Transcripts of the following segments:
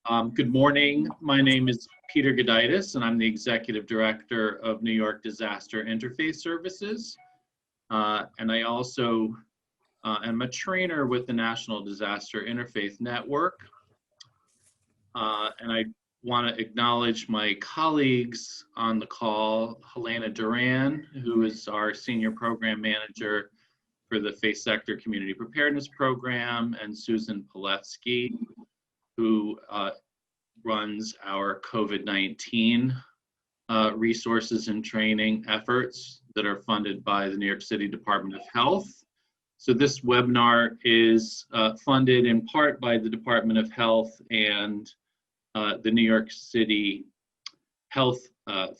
Good morning. My name is Peter NYDIS, and I'm the Executive Director of New York Disaster Interface Services. And I also am a trainer with the National Disaster Interfaith Network. And I want to acknowledge my colleagues on the call, Helena Duran, who is our Senior Program Manager for the Faith Sector Community Preparedness Program, and Susan Pilevsky, who runs our COVID-19 resources and training efforts that are funded by the New York City Department of Health. So this webinar is funded in part by the Department of Health and the New York City Health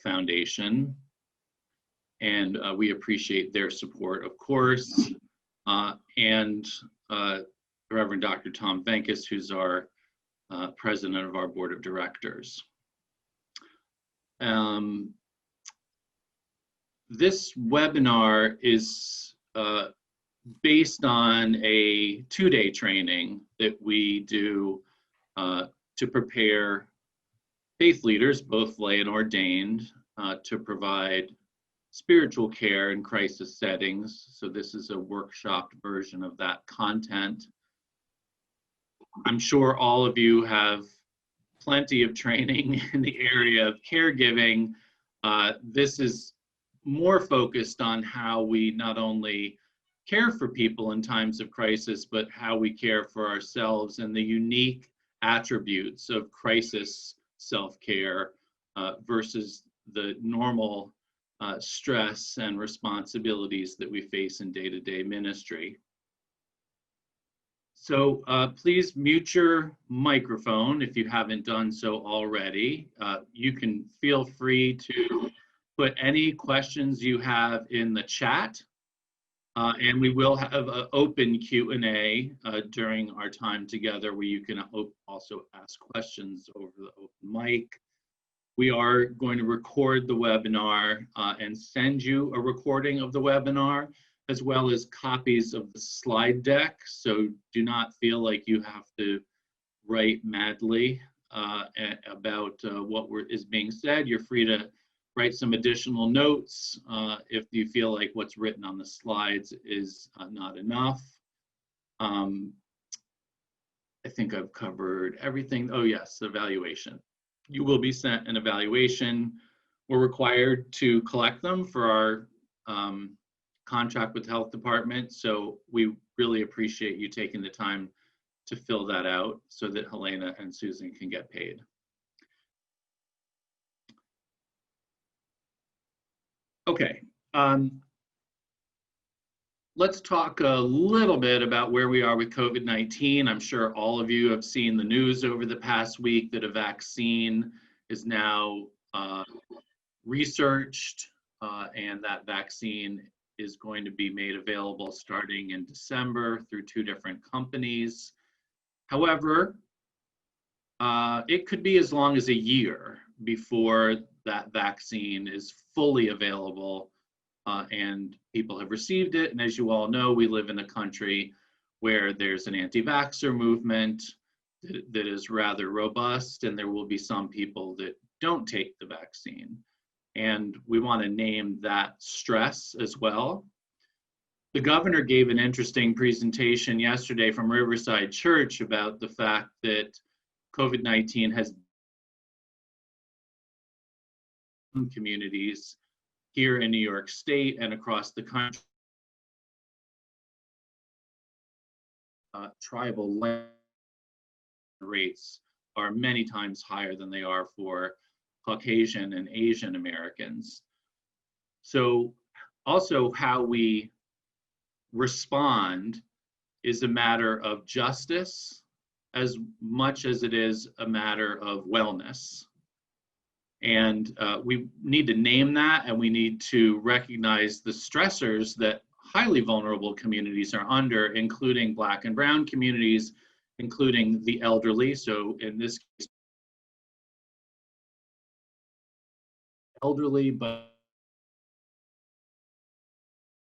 Foundation. And we appreciate their support, of course. And Reverend Dr. Tom Venkis, who's our president of our board of directors. This webinar is based on a two-day training that we do to prepare faith leaders, both lay and ordained, to provide spiritual care in crisis settings. So this is a workshop version of that content. I'm sure all of you have plenty of training in the area of caregiving. This is more focused on how we not only care for people in times of crisis, but how we care for ourselves and the unique attributes of crisis self-care versus the normal stress and responsibilities that we face in day-to-day ministry. So please mute your microphone if you haven't done so already. You can feel free to put any questions you have in the chat, and we will have an open Q&A during our time together where you can also ask questions over the open mic. We are going to record the webinar and send you a recording of the webinar, as well as copies of the slide deck. So do not feel like you have to write madly about what is being said. You're free to write some additional notes if you feel like what's written on the slides is not enough. I think I've covered everything. Oh yes, evaluation. You will be sent an evaluation. We're required to collect them for our contract with the health department. So we really appreciate you taking the time to fill that out so that Helena and Susan can get paid. Okay, let's talk a little bit about where we are with COVID-19. I'm sure all of you have seen the news over the past week that a vaccine is now researched and that vaccine is going to be made available starting in December through 2 different companies. However, it could be as long as a year before that vaccine is fully available and people have received it. And as you all know, we live in a country where there's an anti-vaxxer movement that is rather robust, and there will be some people that don't take the vaccine. And we want to name that stress as well. The governor gave an interesting presentation yesterday from Riverside Church about the fact that COVID-19 has communities here in New York State and across the country. Tribal rates are many times higher than they are for Caucasian and Asian Americans. So also how we respond is a matter of justice as much as it is a matter of wellness. And we need to name that, and we need to recognize the stressors that highly vulnerable communities are under, including Black and Brown communities, including the elderly. So in this case, elderly, but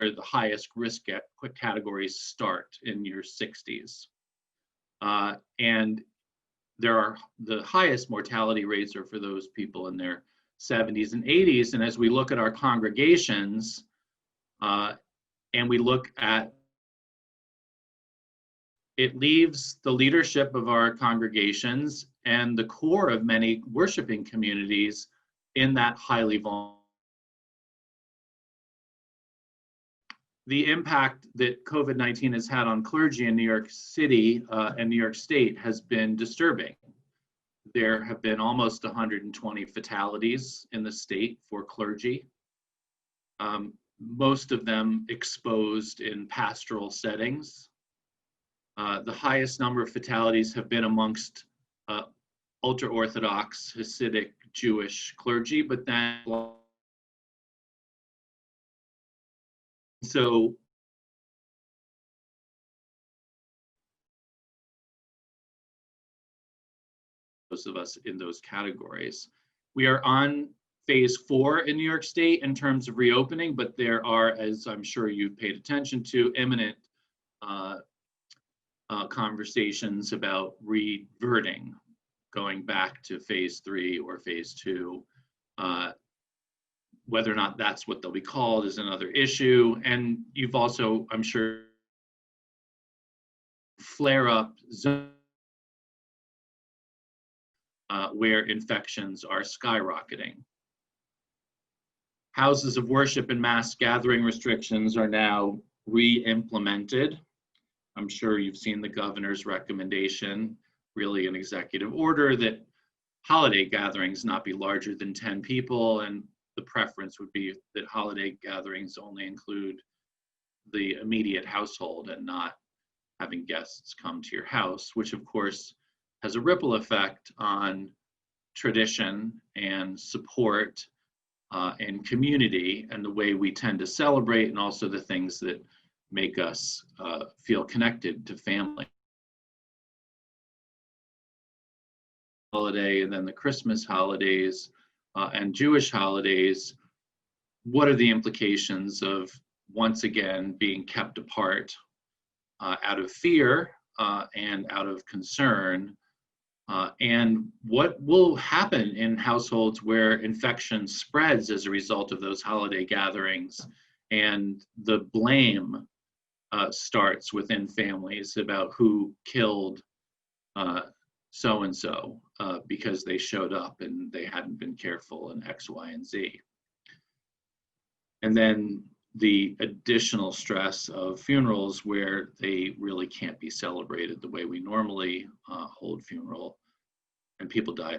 are the highest risk categories start in your 60s. And the highest mortality rates are for those people in their 70s and 80s. And as we look at our congregations, and we look at, it leaves the leadership of our congregations and the core of many worshiping communities in that highly vulnerable. The impact that COVID-19 has had on clergy in New York City and New York State has been disturbing. There have been almost 120 fatalities in the state for clergy, most of them exposed in pastoral settings. The highest number of fatalities have been amongst ultra-Orthodox Hasidic Jewish clergy, but then so those of us in those categories. We are on phase 4 in New York State in terms of reopening, but there are, as I'm sure you've paid attention to, imminent conversations about reverting, going back to phase 3 or phase 2. Whether or not that's what they'll be called is another issue. And you've also, I'm sure, flare-up zone where infections are skyrocketing. Houses of worship and mass gathering restrictions are now re-implemented. I'm sure you've seen the governor's recommendation, really an executive order, that holiday gatherings not be larger than 10 people, and the preference would be that holiday gatherings only include the immediate household and not having guests come to your house, which of course has a ripple effect on tradition and support and community and the way we tend to celebrate, and also the things that make us feel connected to family. Holiday, and then the Christmas holidays and Jewish holidays, what are the implications of once again being kept apart out of fear and out of concern? And what will happen in households where infection spreads as a result of those holiday gatherings, and the blame starts within families about who killed so-and-so because they showed up and they hadn't been careful in X, Y, and Z. And then the additional stress of funerals where they really can't be celebrated the way we normally hold funeral. And people die,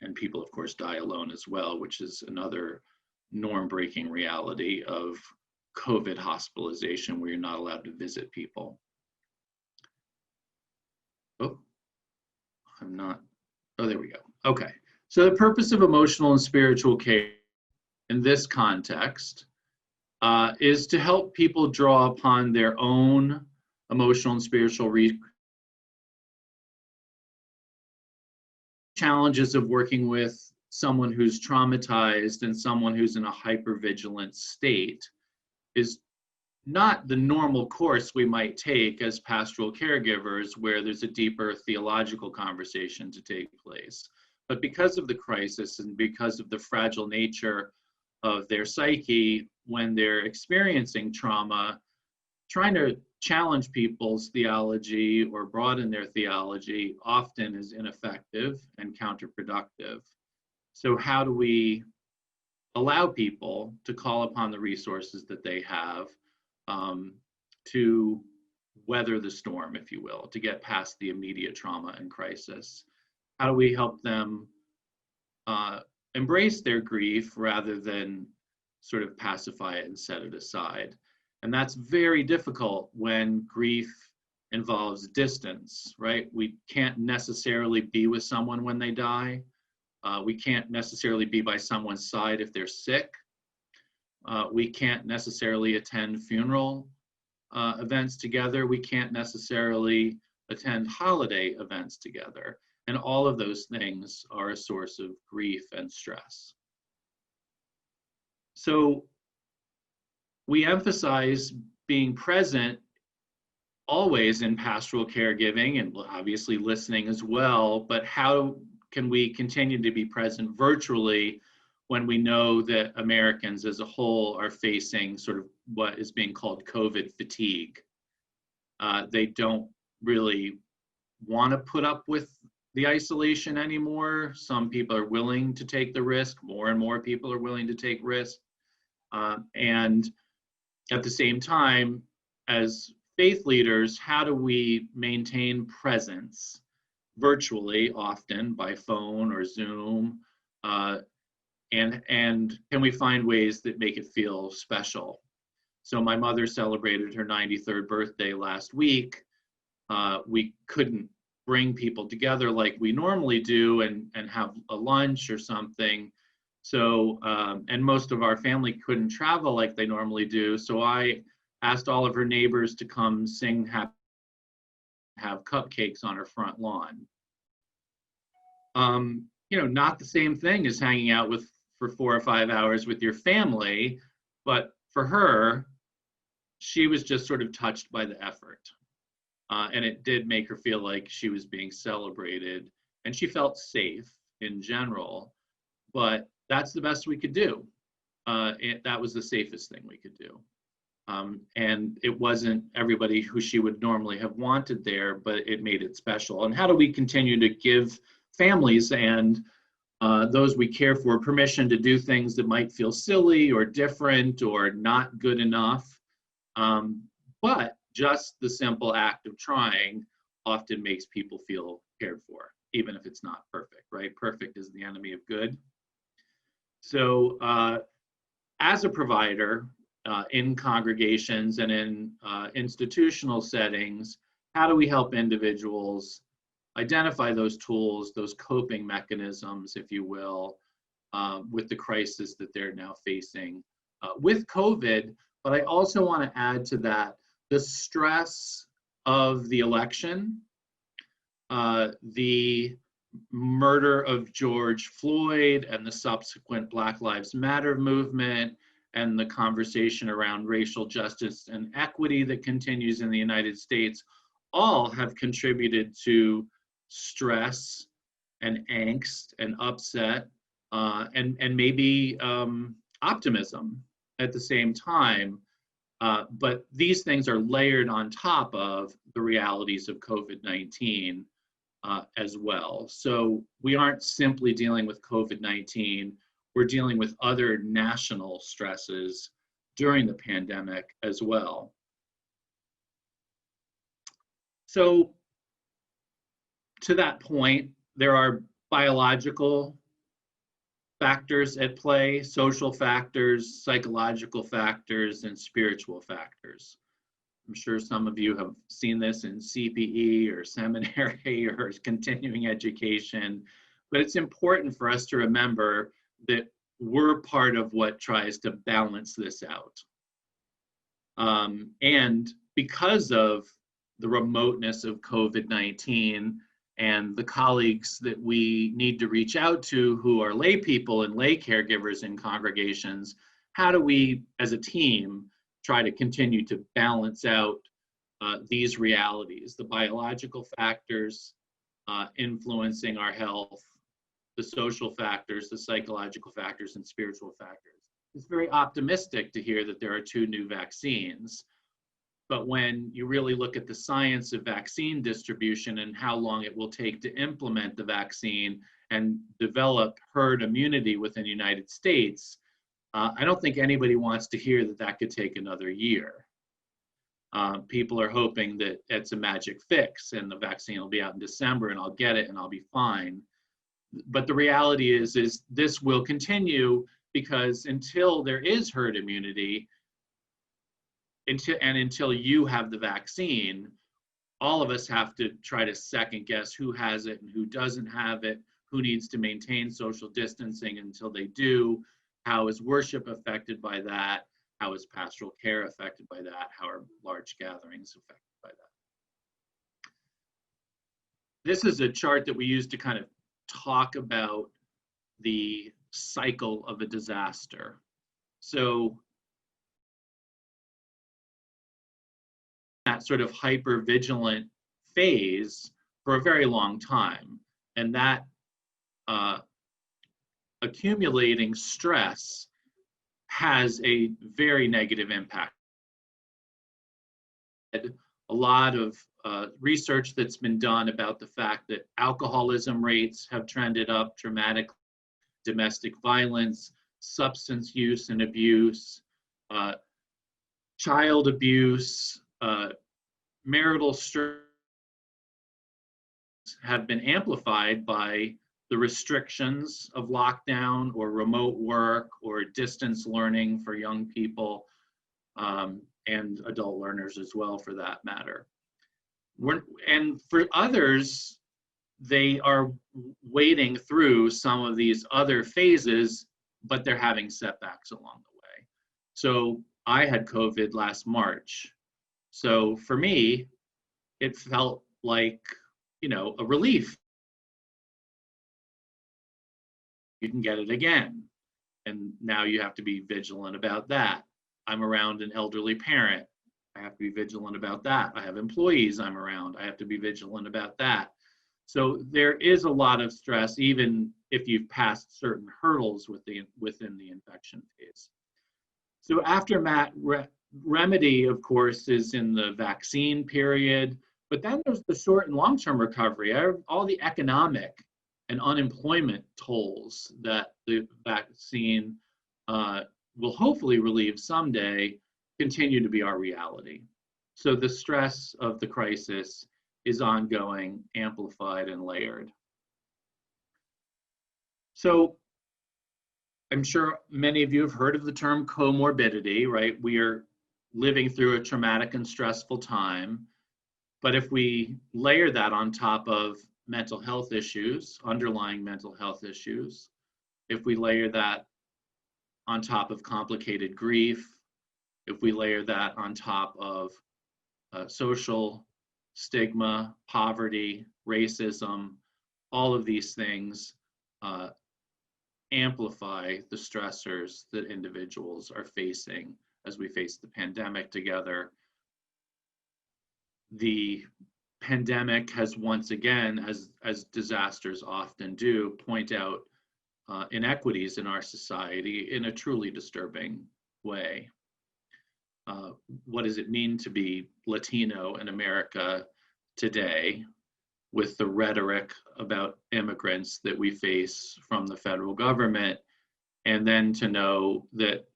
and people of course die alone as well, which is another norm-breaking reality of COVID hospitalization where you're not allowed to visit people. Oh, I'm not, oh, there we go. Okay, so the purpose of emotional and spiritual care in this context is to help people draw upon their own emotional and spiritual challenges of working with someone who's traumatized and someone who's in a hypervigilant state is not the normal course we might take as pastoral caregivers, where there's a deeper theological conversation to take place. But because of the crisis and because of the fragile nature of their psyche when they're experiencing trauma, trying to challenge people's theology or broaden their theology often is ineffective and counterproductive. So how do we allow people to call upon the resources that they have to weather the storm, if you will, to get past the immediate trauma and crisis? How do we help them embrace their grief rather than sort of pacify it and set it aside? And that's very difficult when grief involves distance, right? We can't necessarily be with someone when they die. We can't necessarily be by someone's side if they're sick. We can't necessarily attend funeral events together. We can't necessarily attend holiday events together. And all of those things are a source of grief and stress. So we emphasize being present always in pastoral caregiving and obviously listening as well, but how can we continue to be present virtually when we know that Americans as a whole are facing sort of what is being called COVID fatigue? They don't really want to put up with the isolation anymore. Some people are willing to take the risk. More and more people are willing to take risks. And at the same time, as faith leaders, how do we maintain presence virtually, often by phone or Zoom? And can we find ways that make it feel special? So my mother celebrated her 93rd birthday last week. We couldn't bring people together like we normally do and have a lunch or something. So, and most of our family couldn't travel like they normally do. So I asked all of her neighbors to come sing, have cupcakes on her front lawn. Not the same thing as hanging out for 4 or 5 hours with your family, but for her, she was just sort of touched by the effort. And it did make her feel like she was being celebrated, and she felt safe in general, but that's the best we could do. That was the safest thing we could do. And it wasn't everybody who she would normally have wanted there, but it made it special. And how do we continue to give families and those we care for permission to do things that might feel silly or different or not good enough? But just the simple act of trying often makes people feel cared for, even if it's not perfect, right? Perfect is the enemy of good. So as a provider in congregations and in institutional settings, how do we help individuals identify those tools, those coping mechanisms, if you will, with the crisis that they're now facing with COVID? But I also want to add to that the stress of the election, the murder of George Floyd and the subsequent Black Lives Matter movement, and the conversation around racial justice and equity that continues in the United States, all have contributed to stress and angst and upset and maybe optimism at the same time. But these things are layered on top of the realities of COVID-19 as well. So we aren't simply dealing with COVID-19, we're dealing with other national stresses during the pandemic as well. So to that point, there are biological factors at play, social factors, psychological factors, and spiritual factors. I'm sure some of you have seen this in CPE or seminary or continuing education, but it's important for us to remember that we're part of what tries to balance this out. And because of the remoteness of COVID-19 and the colleagues that we need to reach out to who are lay people and lay caregivers in congregations, how do we as a team try to continue to balance out these realities, the biological factors influencing our health, the social factors, the psychological factors, and spiritual factors. It's very optimistic to hear that there are 2 new vaccines. But when you really look at the science of vaccine distribution and how long it will take to implement the vaccine and develop herd immunity within the United States, I don't think anybody wants to hear that that could take another year. People are hoping that it's a magic fix and the vaccine will be out in December and I'll get it and I'll be fine. But the reality is this will continue because until there is herd immunity, until you have the vaccine, all of us have to try to second guess who has it and who doesn't have it, who needs to maintain social distancing until they do, how is worship affected by that, how is pastoral care affected by that, how are large gatherings affected by that. This is a chart that we use to kind of talk about the cycle of a disaster. So that sort of hyper-vigilant phase for a very long time. And that accumulating stress has a very negative impact. A lot of research that's been done about the fact that alcoholism rates have trended up dramatically, domestic violence, substance use and abuse, child abuse, marital stress have been amplified by the restrictions of lockdown or remote work or distance learning for young people, and adult learners as well, for that matter. And for others, they are wading through some of these other phases, but they're having setbacks along the way. So I had COVID last March. So for me, it felt like, you know, a relief. You can get it again. And now you have to be vigilant about that. I'm around an elderly parent. I have to be vigilant about that. I have employees I'm around. I have to be vigilant about that. So there is a lot of stress, even if you've passed certain hurdles within the infection phase. So aftermath remedy, of course, is in the vaccine period, but then there's the short and long-term recovery, all the economic and unemployment tolls that the vaccine will hopefully relieve someday continue to be our reality. So the stress of the crisis is ongoing, amplified, and layered. So I'm sure many of you have heard of the term comorbidity, right? We are living through a traumatic and stressful time. But if we layer that on top of mental health issues, underlying mental health issues, if we layer that on top of complicated grief, if we layer that on top of social stigma, poverty, racism, all of these things amplify the stressors that individuals are facing as we face the pandemic together. The pandemic has once again, as disasters often do, point out inequities in our society in a truly disturbing way. What does it mean to be Latino in America today, with the rhetoric about immigrants that we face from the federal government, and then to know that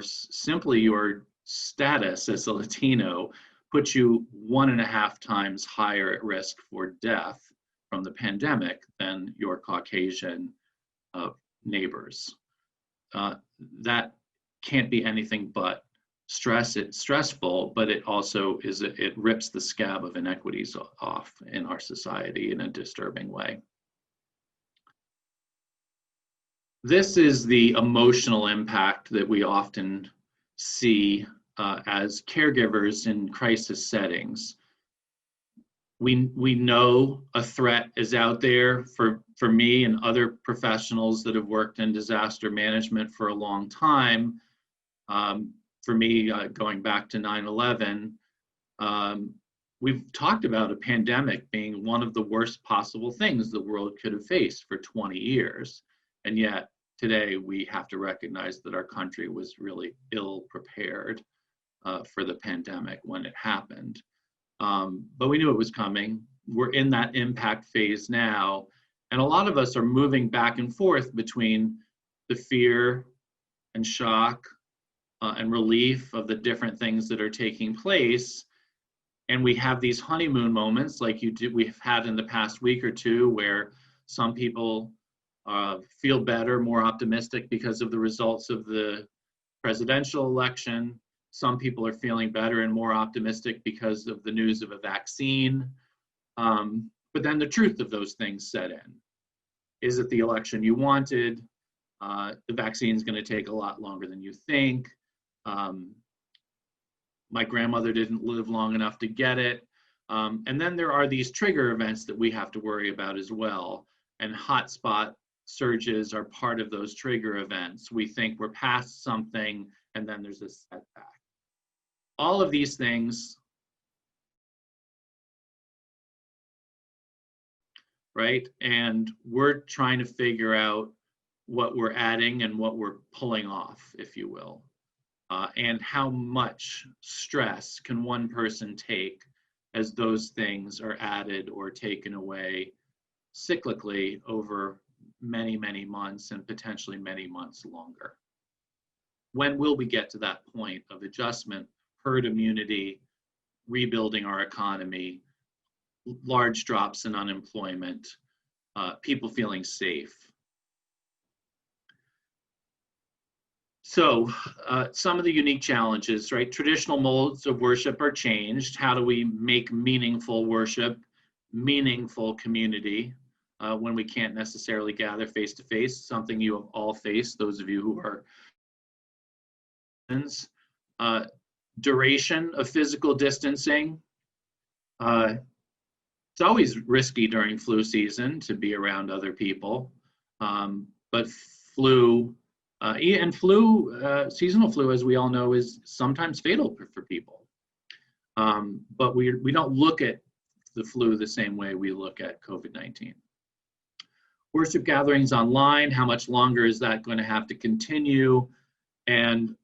simply your status as a Latino puts you 1.5 times higher at risk for death from the pandemic than your Caucasian neighbors. That can't be anything but stressful, but it also it rips the scab of inequities off in our society in a disturbing way. This is the emotional impact that we often see as caregivers in crisis settings. We know a threat is out there for me and other professionals that have worked in disaster management for a long time. For me, going back to 9/11, we've talked about a pandemic being one of the worst possible things the world could have faced for 20 years. And yet today we have to recognize that our country was really ill prepared for the pandemic when it happened. But we knew it was coming. We're in that impact phase now. And a lot of us are moving back and forth between the fear and shock and relief of the different things that are taking place. And we have these honeymoon moments like we've had in the past week or two, where some people feel better, more optimistic because of the results of the presidential election. Some people are feeling better and more optimistic because of the news of a vaccine. But then the truth of those things set in. Is it the election you wanted? The vaccine is going to take a lot longer than you think. My grandmother didn't live long enough to get it. And then there are these trigger events that we have to worry about as well. And hotspot surges are part of those trigger events. We think we're past something, and then there's a setback. All of these things right? And we're trying to figure out what we're adding and what we're pulling off, if you will, and how much stress can one person take as those things are added or taken away cyclically over many, many months and potentially many months longer. When will we get to that point of adjustment, herd immunity, rebuilding our economy, large drops in unemployment, people feeling safe? So some of the unique challenges, right? Traditional modes of worship are changed. How do we make meaningful worship, meaningful community when we can't necessarily gather face to face? Something you have all faced, those of you who are duration of physical distancing. It's always risky during flu season to be around other people, but flu, seasonal flu, as we all know, is sometimes fatal for people. But we don't look at the flu the same way we look at COVID-19. Worship gatherings online, how much longer is that going to have to continue? And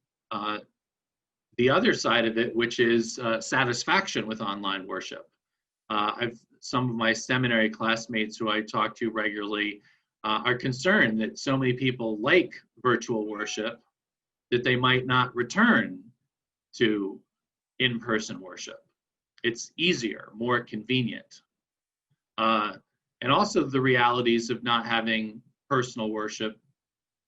the other side of it, which is satisfaction with online worship. Some of my seminary classmates who I talk to regularly are concerned that so many people like virtual worship that they might not return to in-person worship. It's easier, more convenient. And also the realities of not having personal worship,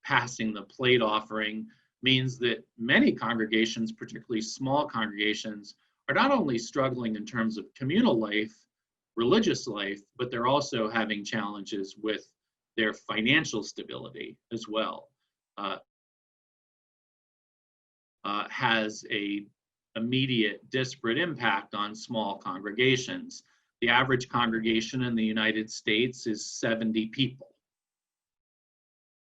passing the plate offering, means that many congregations, particularly small congregations, are not only struggling in terms of communal life, religious life, but they're also having challenges with their financial stability as well. Has a immediate disparate impact on small congregations. The average congregation in the United States is 70 people.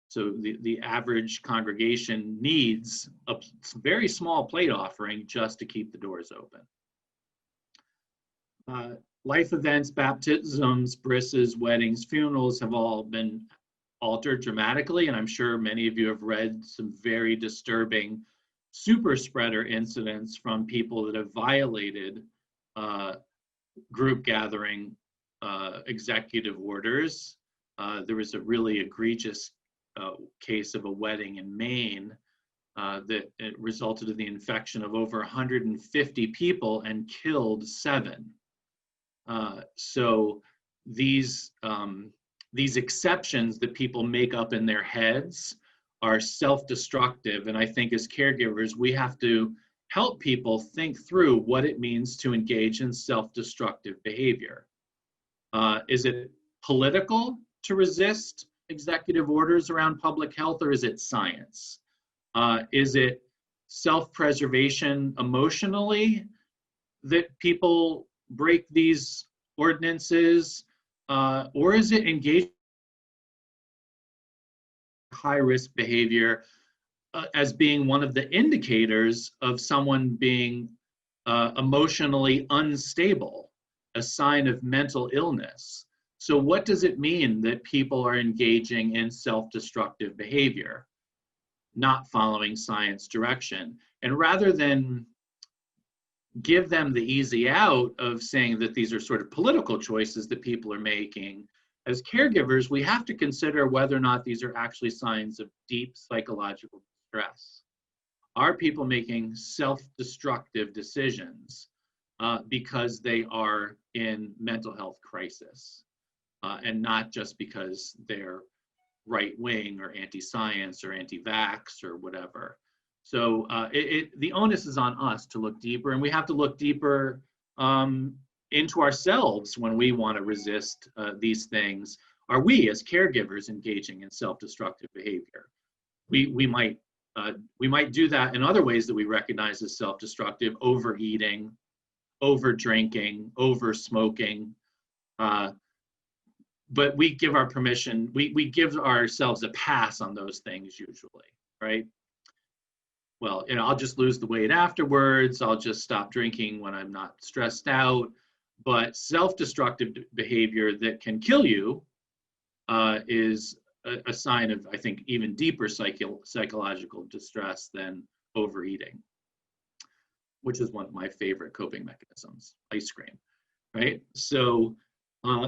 So the average congregation needs a very small plate offering just to keep the doors open. Life events, baptisms, brisses, weddings, funerals have all been altered dramatically, and I'm sure many of you have read some very disturbing super spreader incidents from people that have violated group gathering executive orders. There was a really egregious case of a wedding in Maine that it resulted in the infection of over 150 people and killed 7. So these exceptions that people make up in their heads are self-destructive, and I think as caregivers we have to help people think through what it means to engage in self-destructive behavior. Is it political to resist executive orders around public health, or is it science? Is it self-preservation emotionally that people break these ordinances, or is it engaged in high-risk behavior as being one of the indicators of someone being emotionally unstable, a sign of mental illness? So what does it mean that people are engaging in self-destructive behavior, not following science direction? And rather than give them the easy out of saying that these are sort of political choices that people are making, as caregivers, we have to consider whether or not these are actually signs of deep psychological distress. Are people making self-destructive decisions because they are in mental health crisis, and not just because they're right-wing or anti-science or anti-vax or whatever? So the onus is on us to look deeper, and we have to look deeper into ourselves when we want to resist these things. Are we, as caregivers, engaging in self-destructive behavior? We might do that in other ways that we recognize as self-destructive: overeating, over-drinking, over-smoking. But we give our permission, we give ourselves a pass on those things usually, right? Well, I'll just lose the weight afterwards. I'll just stop drinking when I'm not stressed out. But self-destructive behavior that can kill you is a sign of, I think, even deeper psychological distress than overeating, which is one of my favorite coping mechanisms, ice cream, right? So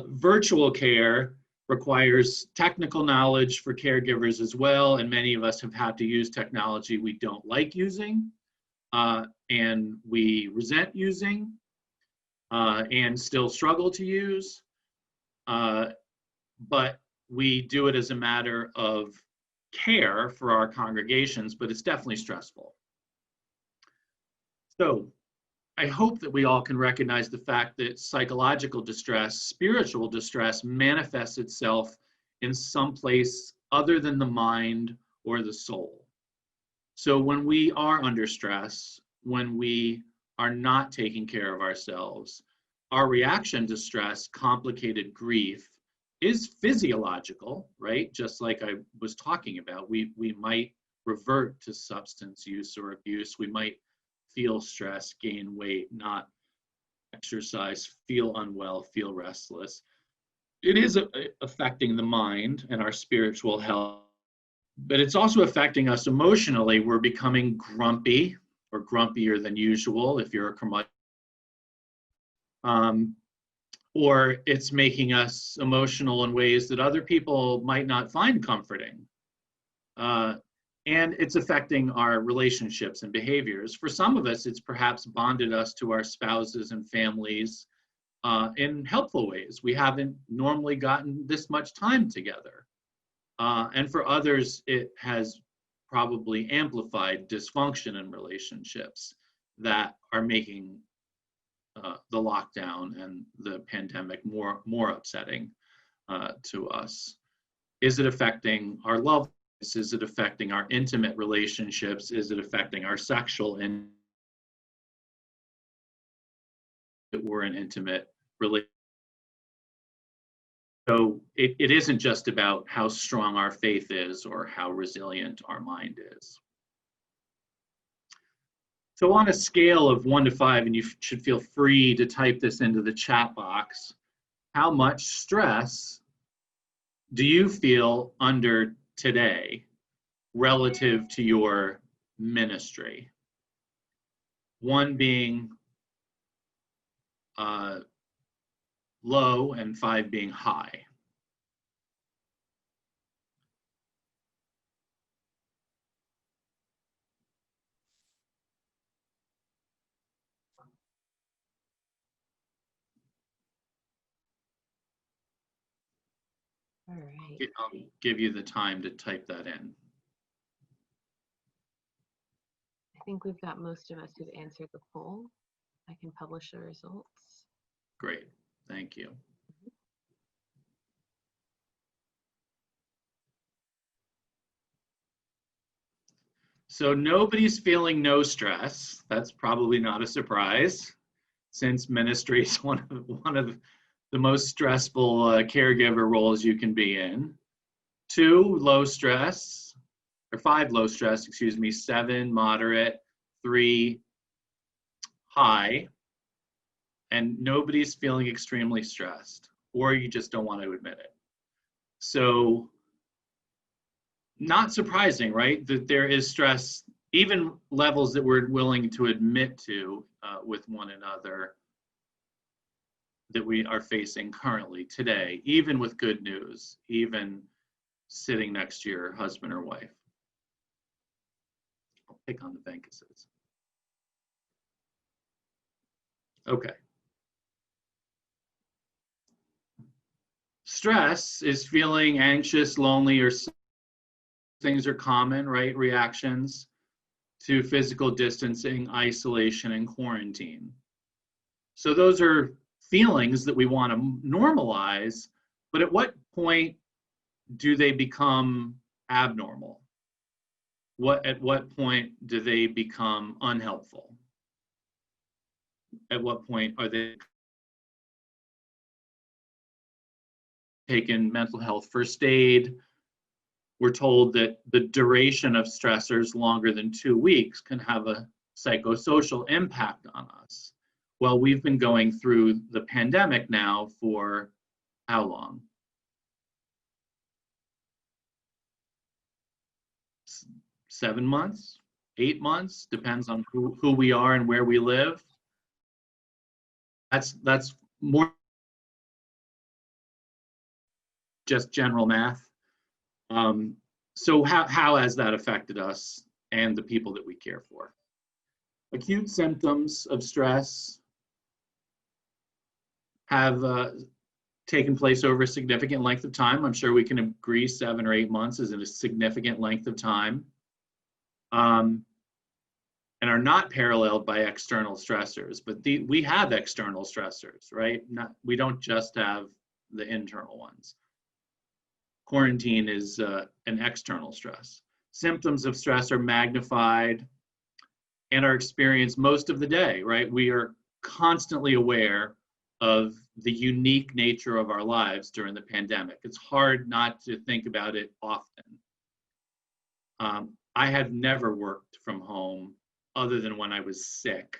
virtual care requires technical knowledge for caregivers as well, and many of us have had to use technology we don't like using, and we resent using, and still struggle to use, but we do it as a matter of care for our congregations, but it's definitely stressful. So I hope that we all can recognize the fact that psychological distress, spiritual distress, manifests itself in some place other than the mind or the soul. So when we are under stress, when we are not taking care of ourselves, our reaction to stress, complicated grief, is physiological, right? Just like I was talking about, we might revert to substance use or abuse. We might feel stress, gain weight, not exercise, feel unwell, feel restless. It is affecting the mind and our spiritual health, but it's also affecting us emotionally. We're becoming grumpy or grumpier than usual if you're a curmudgeon. Or it's making us emotional in ways that other people might not find comforting. And it's affecting our relationships and behaviors. For some of us, it's perhaps bonded us to our spouses and families in helpful ways. We haven't normally gotten this much time together. And for others, it has probably amplified dysfunction in relationships that are making the lockdown and the pandemic more upsetting to us. Is it affecting our love? Is it affecting our intimate relationships? Is it affecting our sexual and we're in intimate relationship? So it isn't just about how strong our faith is or how resilient our mind is. So on a scale of 1 to 5, and you should feel free to type this into the chat box, how much stress do you feel under today relative to your ministry? 1 being low and 5 being high. All right. I'll give you the time to type that in. I think we've got most of us who've answered the poll. I can publish the results. Great, thank you. So nobody's feeling no stress. That's probably not a surprise, since ministry is one of the most stressful caregiver roles you can be in. 2, low stress, or 5 low stress, excuse me, 7 moderate, 3 high, and nobody's feeling extremely stressed, or you just don't want to admit it. So not surprising, right, that there is stress, even levels that we're willing to admit to with one another, that we are facing currently today, even with good news, even sitting next to your husband or wife. I'll pick on the Venkuses. Okay. Stress is feeling anxious, lonely, or things are common, right? Reactions to physical distancing, isolation, and quarantine. So those are feelings that we want to normalize, but at what point do they become abnormal? At what point do they become unhelpful? At what point are they taking mental health first aid? We're told that the duration of stressors longer than 2 weeks can have a psychosocial impact on us. Well, we've been going through the pandemic now for how long? 7 months, 8 months, depends on who we are and where we live. That's more just general math. So how has that affected us and the people that we care for? Acute symptoms of stress have taken place over a significant length of time. I'm sure we can agree 7 or 8 months is a significant length of time, and are not paralleled by external stressors. But we have external stressors, right? We don't just have the internal ones. Quarantine is an external stress. Symptoms of stress are magnified and are experienced most of the day, right? We are constantly aware of the unique nature of our lives during the pandemic. It's hard not to think about it often. I have never worked from home other than when I was sick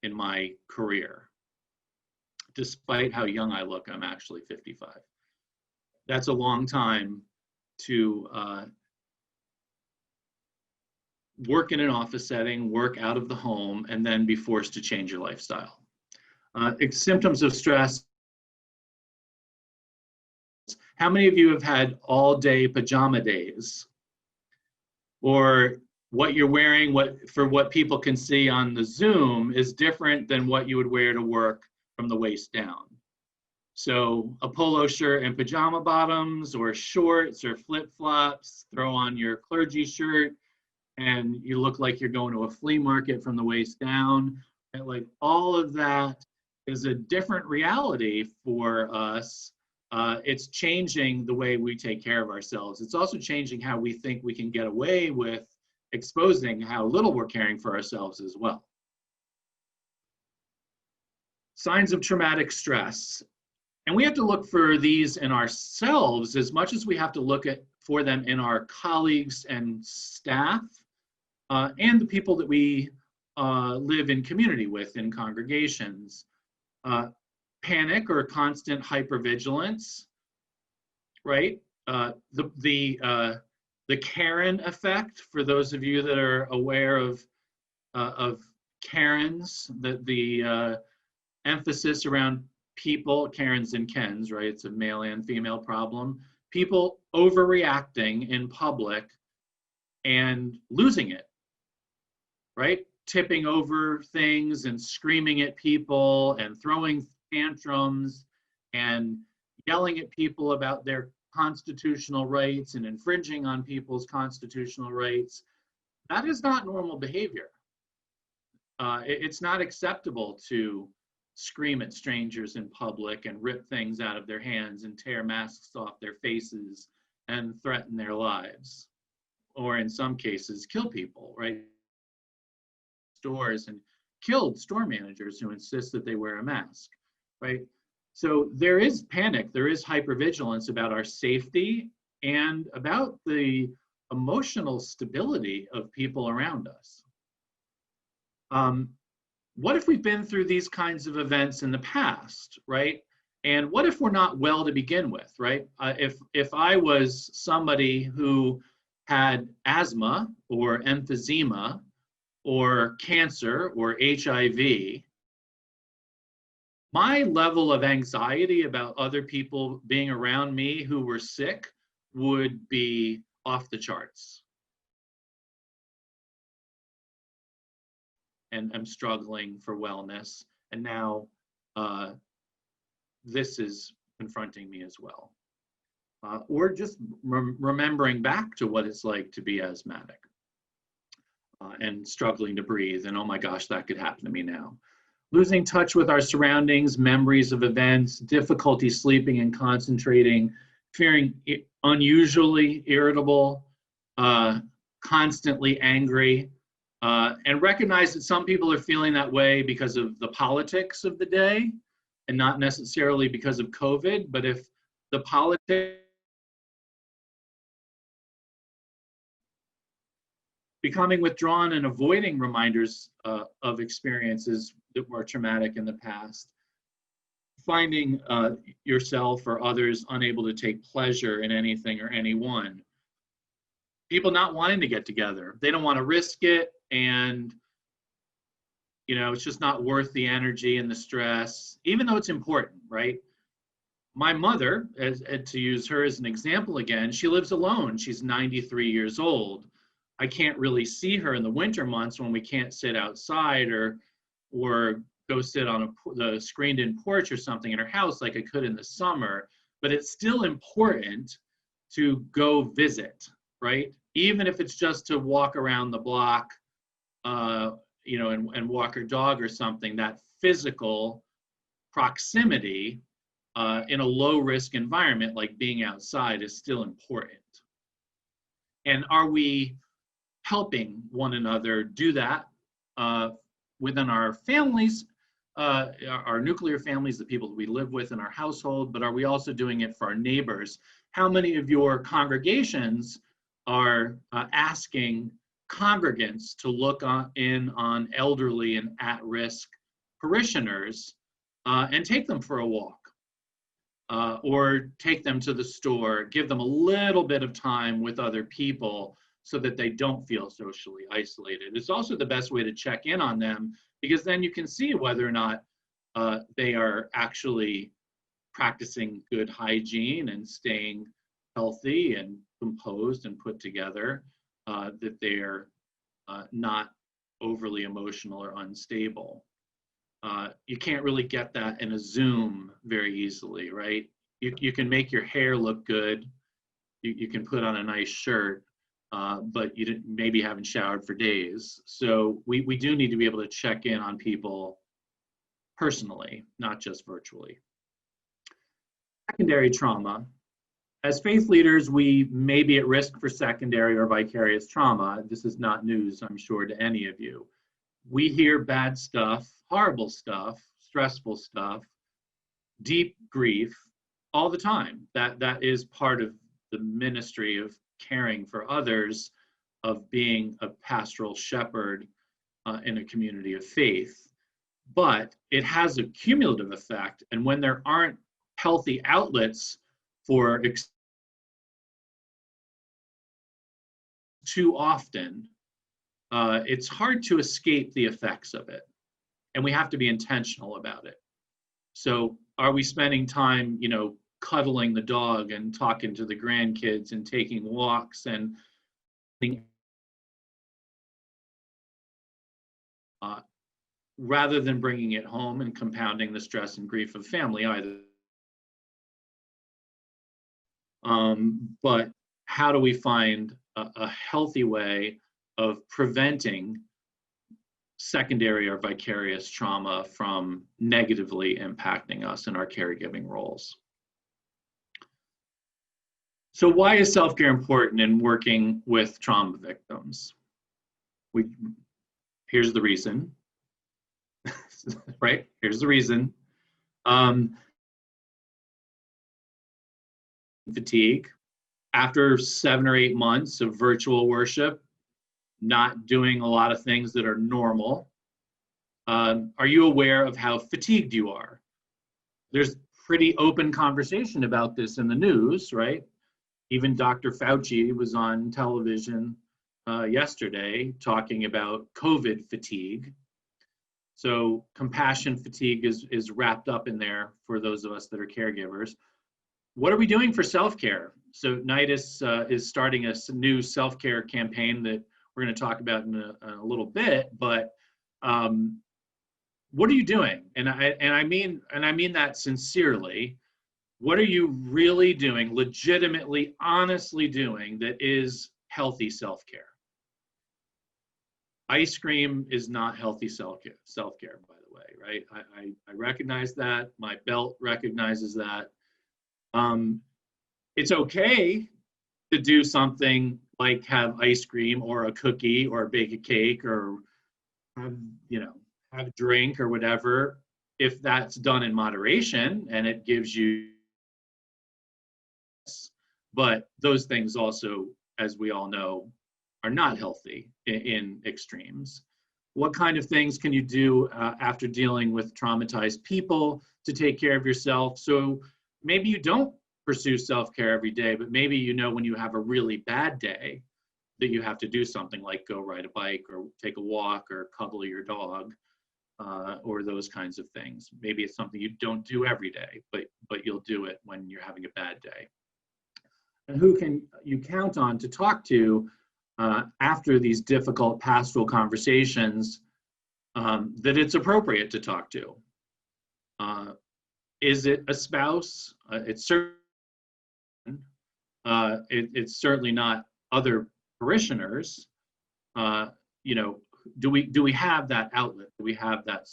in my career. Despite how young I look, I'm actually 55. That's a long time to work in an office setting, work out of the home, and then be forced to change your lifestyle. Symptoms of stress. How many of you have had all-day pajama days? Or what you're wearing, what people can see on the Zoom is different than what you would wear to work from the waist down. So a polo shirt and pajama bottoms, or shorts or flip-flops, throw on your clergy shirt, and you look like you're going to a flea market from the waist down. And like all of that is a different reality for us. It's changing the way we take care of ourselves. It's also changing how we think we can get away with exposing how little we're caring for ourselves as well. Signs of traumatic stress. And we have to look for these in ourselves as much as we have to look for them in our colleagues and staff, and the people that we live in community with in congregations. Panic or constant hypervigilance, right? The Karen effect, for those of you that are aware of Karens, the emphasis around people, Karens and Kens, right? It's a male and female problem. People overreacting in public and losing it, right? Tipping over things and screaming at people and throwing tantrums and yelling at people about their constitutional rights and infringing on people's constitutional rights. That is not normal behavior. It's not acceptable to scream at strangers in public and rip things out of their hands and tear masks off their faces and threaten their lives, or in some cases kill people, right? Stores and killed store managers who insist that they wear a mask, right? So there is panic, there is hypervigilance about our safety and about the emotional stability of people around us. What if we've been through these kinds of events in the past, right? And what if we're not well to begin with, right? If I was somebody who had asthma or emphysema or cancer or HIV, my level of anxiety about other people being around me who were sick would be off the charts. And I'm struggling for wellness. And now this is confronting me as well. Or just remembering back to what it's like to be asthmatic and struggling to breathe. And oh my gosh, that could happen to me now. Losing touch with our surroundings, memories of events, difficulty sleeping and concentrating, feeling unusually irritable, constantly angry, and recognize that some people are feeling that way because of the politics of the day and not necessarily because of COVID. But if the politics, becoming withdrawn and avoiding reminders of experiences that were traumatic in the past. Finding yourself or others unable to take pleasure in anything or anyone. People not wanting to get together. They don't want to risk it, and it's just not worth the energy and the stress, even though it's important, right? My mother, to use her as an example again, she lives alone. She's 93 years old. I can't really see her in the winter months when we can't sit outside or go sit on the screened-in porch or something in her house like I could in the summer. But it's still important to go visit, right? Even if it's just to walk around the block, and walk her dog or something. That physical proximity in a low-risk environment like being outside is still important. And are we helping one another do that within our families, our nuclear families, the people that we live with in our household, but are we also doing it for our neighbors? How many of your congregations are asking congregants to look in on elderly and at-risk parishioners and take them for a walk or take them to the store, give them a little bit of time with other people so that they don't feel socially isolated? It's also the best way to check in on them, because then you can see whether or not they are actually practicing good hygiene and staying healthy and composed and put together, that they're not overly emotional or unstable. You can't really get that in a Zoom very easily, right? You can make your hair look good. You can put on a nice shirt, but you maybe haven't showered for days. So we do need to be able to check in on people personally, not just virtually. Secondary trauma. As faith leaders, we may be at risk for secondary or vicarious trauma. This is not news, I'm sure, to any of you. We hear bad stuff, horrible stuff, stressful stuff, deep grief all the time. That is part of the ministry of caring for others, of being a pastoral shepherd in a community of faith. But it has a cumulative effect, and when there aren't healthy outlets for too often, it's hard to escape the effects of it, and we have to be intentional about it. So are we spending time, cuddling the dog and talking to the grandkids and taking walks and rather than bringing it home and compounding the stress and grief of family either? But how do we find a healthy way of preventing secondary or vicarious trauma from negatively impacting us in our caregiving roles? So why is self-care important in working with trauma victims? Here's the reason, right? Here's the reason. Fatigue. After 7 or 8 months of virtual worship, not doing a lot of things that are normal, are you aware of how fatigued you are? There's pretty open conversation about this in the news, right? Even Dr. Fauci was on television yesterday talking about COVID fatigue. So compassion fatigue is wrapped up in there for those of us that are caregivers. What are we doing for self-care? So NYDIS is starting a new self-care campaign that we're going to talk about in a little bit, but what are you doing? And I mean that sincerely. What are you really doing, legitimately, honestly doing that is healthy self-care? Ice cream is not healthy self-care, by the way, right? I recognize that. My belt recognizes that. It's okay to do something like have ice cream or a cookie or bake a cake or have a drink or whatever, if that's done in moderation and it gives you. But those things also, as we all know, are not healthy in extremes. What kind of things can you do after dealing with traumatized people to take care of yourself? So maybe you don't pursue self-care every day, but maybe you know when you have a really bad day that you have to do something like go ride a bike or take a walk or cuddle your dog, or those kinds of things. Maybe it's something you don't do every day, but you'll do it when you're having a bad day. And who can you count on to talk to after these difficult pastoral conversations that it's appropriate to talk to? Is it a spouse? It's certainly not other parishioners. Do we have that outlet? Do we have that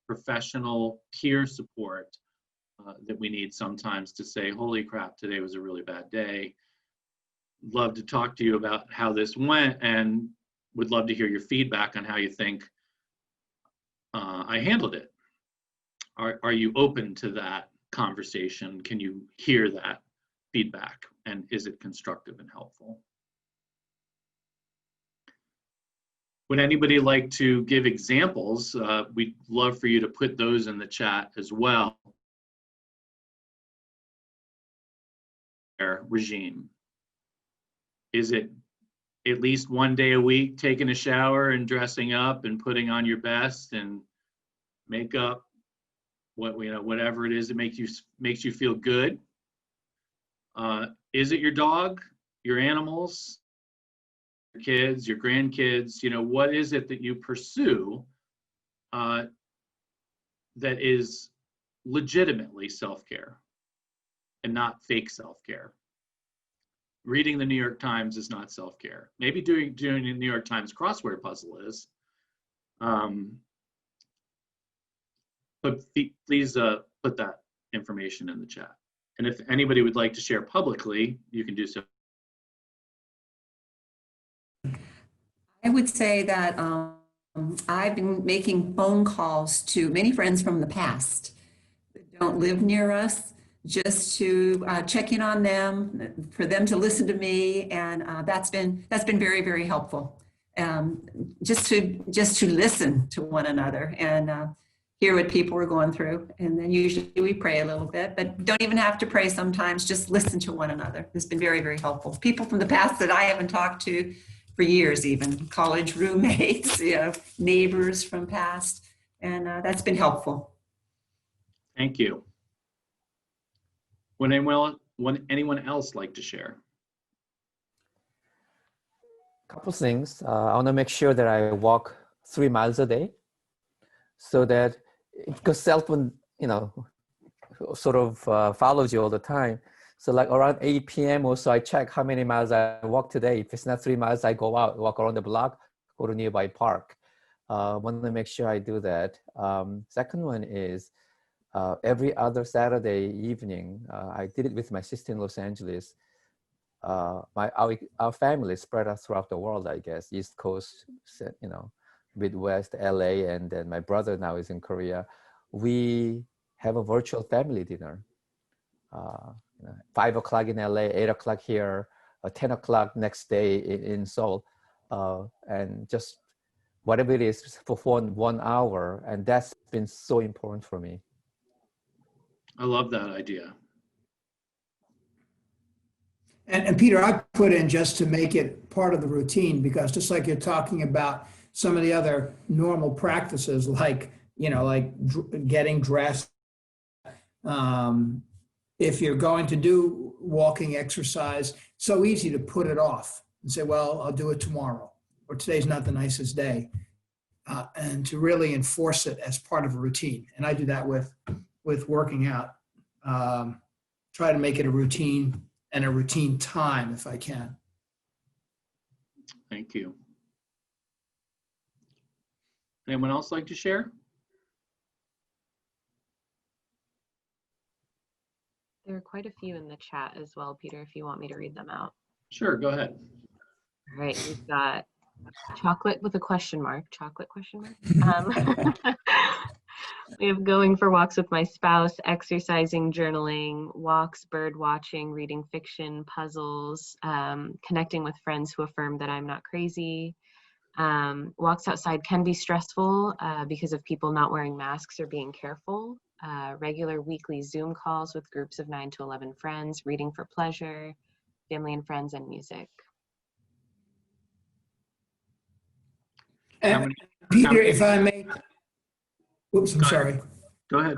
professional peer support that we need sometimes to say, holy crap, today was a really bad day. Love to talk to you about how this went and would love to hear your feedback on how you think I handled it. Are you open to that conversation? Can you hear that feedback? And is it constructive and helpful? Would anybody like to give examples? We'd love for you to put those in the chat as well. Regime. Is it at least one day a week taking a shower and dressing up and putting on your best and makeup, whatever it is that makes you feel good? Is it your dog, your animals, your kids, your grandkids? What is it that you pursue that is legitimately self-care and not fake self-care? Reading the New York Times is not self-care. Maybe doing a New York Times crossword puzzle is. But please put that information in the chat. And if anybody would like to share publicly, you can do so. I would say that I've been making phone calls to many friends from the past that don't live near us, just to check in on them, for them to listen to me, and that's been very, very helpful. Just to listen to one another and hear what people are going through, and then usually we pray a little bit, but don't even have to pray sometimes. Just listen to one another. It's been very, very helpful. People from the past that I haven't talked to for years, even college roommates, neighbors from past, and that's been helpful. Thank you. Would anyone else like to share? Couple things. I want to make sure that I walk 3 miles a day, so that, because self, sort of follows you all the time. So like around 8 p.m. or so, I check how many miles I walk today. If it's not 3 miles, I go out, walk around the block, go to nearby park. Want to make sure I do that. Second one is every other Saturday evening, I did it with my sister in Los Angeles. Our family is spread out throughout the world, I guess, East Coast, Midwest, LA, and then my brother now is in Korea. We have a virtual family dinner. 5 o'clock in LA, 8 o'clock here, 10 o'clock next day in Seoul, and just whatever it is for 1 hour, and that's been so important for me. I love that idea. And Peter, I put in just to make it part of the routine, because just like you're talking about some of the other normal practices, like getting dressed. If you're going to do walking exercise, so easy to put it off and say, well, I'll do it tomorrow, or today's not the nicest day, and to really enforce it as part of a routine. And I do that with working out. Try to make it a routine and a routine time if I can. Thank you. Anyone else like to share? There are quite a few in the chat as well, Peter, if you want me to read them out. Sure, go ahead. All right, we've got chocolate with a question mark, chocolate question mark. We have going for walks with my spouse, exercising, journaling, walks, bird watching, reading fiction, puzzles, connecting with friends who affirm that I'm not crazy, Walks outside can be stressful because of people not wearing masks or being careful. Regular weekly Zoom calls with groups of 9 to 11 friends, reading for pleasure, family and friends, and music. And Peter, if I may, whoops, I'm sorry. Go ahead.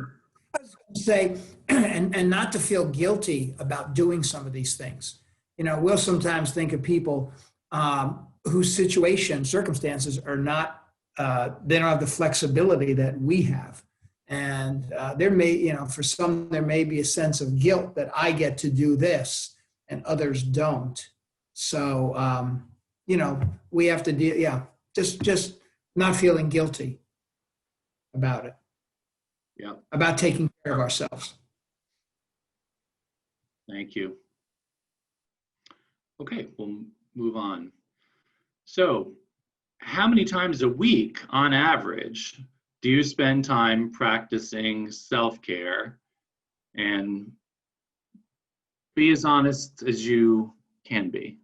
I was going to say, and not to feel guilty about doing some of these things. You know, we'll sometimes think of people whose circumstances are not, they don't have the flexibility that we have. And there may, you know, for some, there may be a sense of guilt that I get to do this and others don't. So, you know, we have to deal, yeah, just not feeling guilty about it. Yeah. About taking care of ourselves. Thank you. Okay, we'll move on. So, how many times a week on average do you spend time practicing self-care? And be as honest as you can be.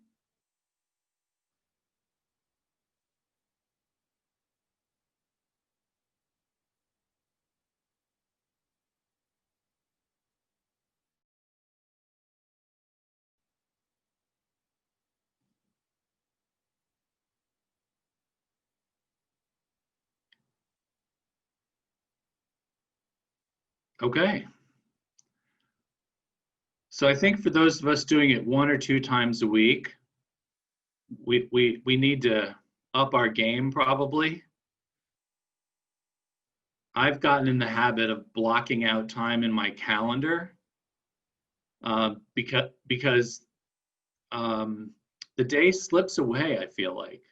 Okay. So I think for those of us doing it 1 or 2 times a week, we need to up our game probably. I've gotten in the habit of blocking out time in my calendar because the day slips away, I feel like.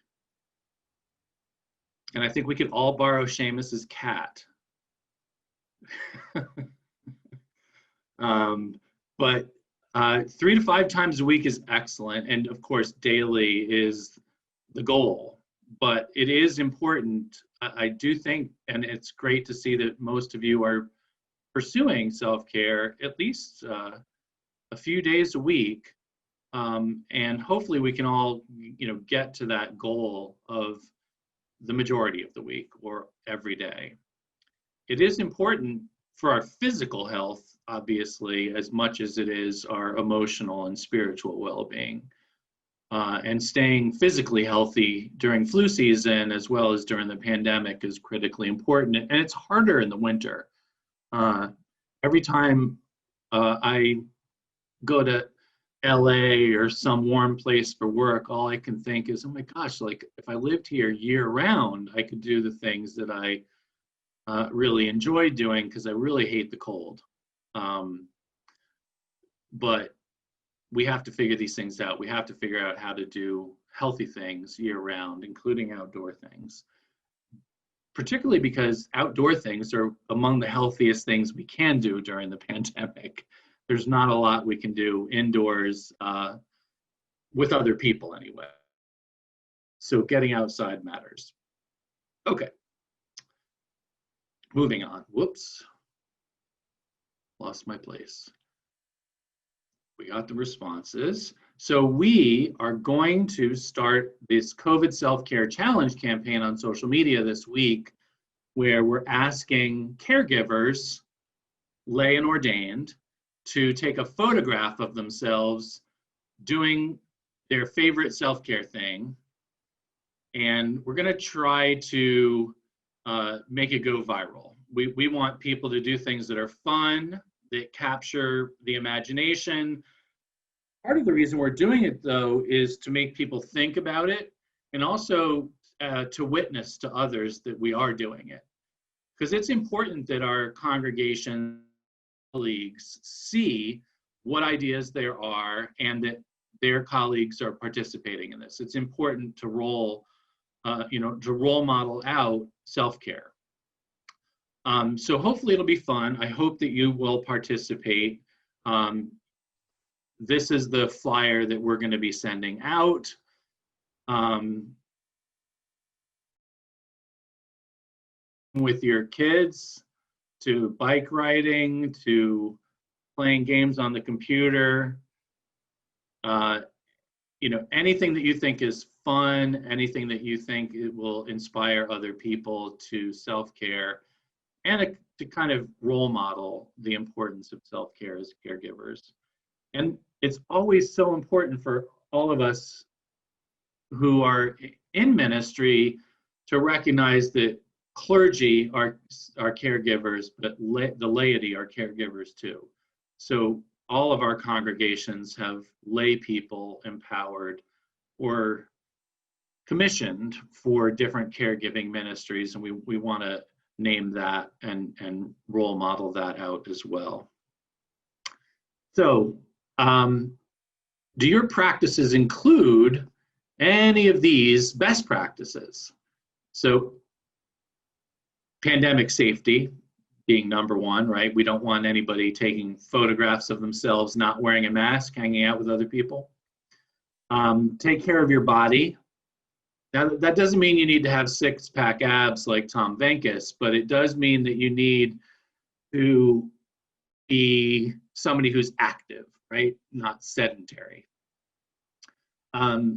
And I think we could all borrow Seamus's cat. But 3 to 5 times a week is excellent. And of course, daily is the goal. But it is important, I do think, and it's great to see that most of you are pursuing self-care at least a few days a week. And hopefully we can all, you know, get to that goal of the majority of the week or every day. It is important for our physical health, obviously, as much as it is our emotional and spiritual well-being. And staying physically healthy during flu season as well as during the pandemic is critically important. And it's harder in the winter. Every time I go to LA or some warm place for work, all I can think is, oh my gosh, like if I lived here year round, I could do the things that I really enjoy doing because I really hate the cold. But we have to figure these things out. We have to figure out how to do healthy things year round, including outdoor things. Particularly because outdoor things are among the healthiest things we can do during the pandemic. There's not a lot we can do indoors with other people anyway. So getting outside matters. Okay. Moving on. Whoops. Lost my place. We got the responses. So we are going to start this COVID self-care challenge campaign on social media this week, where we're asking caregivers, lay and ordained, to take a photograph of themselves doing their favorite self-care thing. And we're gonna try to make it go viral. We want people to do things that are fun, that capture the imagination. Part of the reason we're doing it, though, is to make people think about it and also to witness to others that we are doing it. Because it's important that our congregation colleagues see what ideas there are and that their colleagues are participating in this. It's important to role model out self-care. So hopefully it'll be fun. I hope that you will participate. This is the flyer that we're going to be sending out. With your kids, to bike riding, to playing games on the computer. anything that you think is fun, anything that you think it will inspire other people to self-care, and to kind of role model the importance of self-care as caregivers. And it's always so important for all of us who are in ministry to recognize that clergy are caregivers, but the laity are caregivers too. So all of our congregations have lay people empowered or commissioned for different caregiving ministries, and we want to name that and role model that out as well. So do your practices include any of these best practices? So pandemic safety being number one, right? We don't want anybody taking photographs of themselves not wearing a mask, hanging out with other people. Take care of your body. Now, that doesn't mean you need to have six-pack abs like Tom Venkis, but it does mean that you need to be somebody who's active, right? Not sedentary.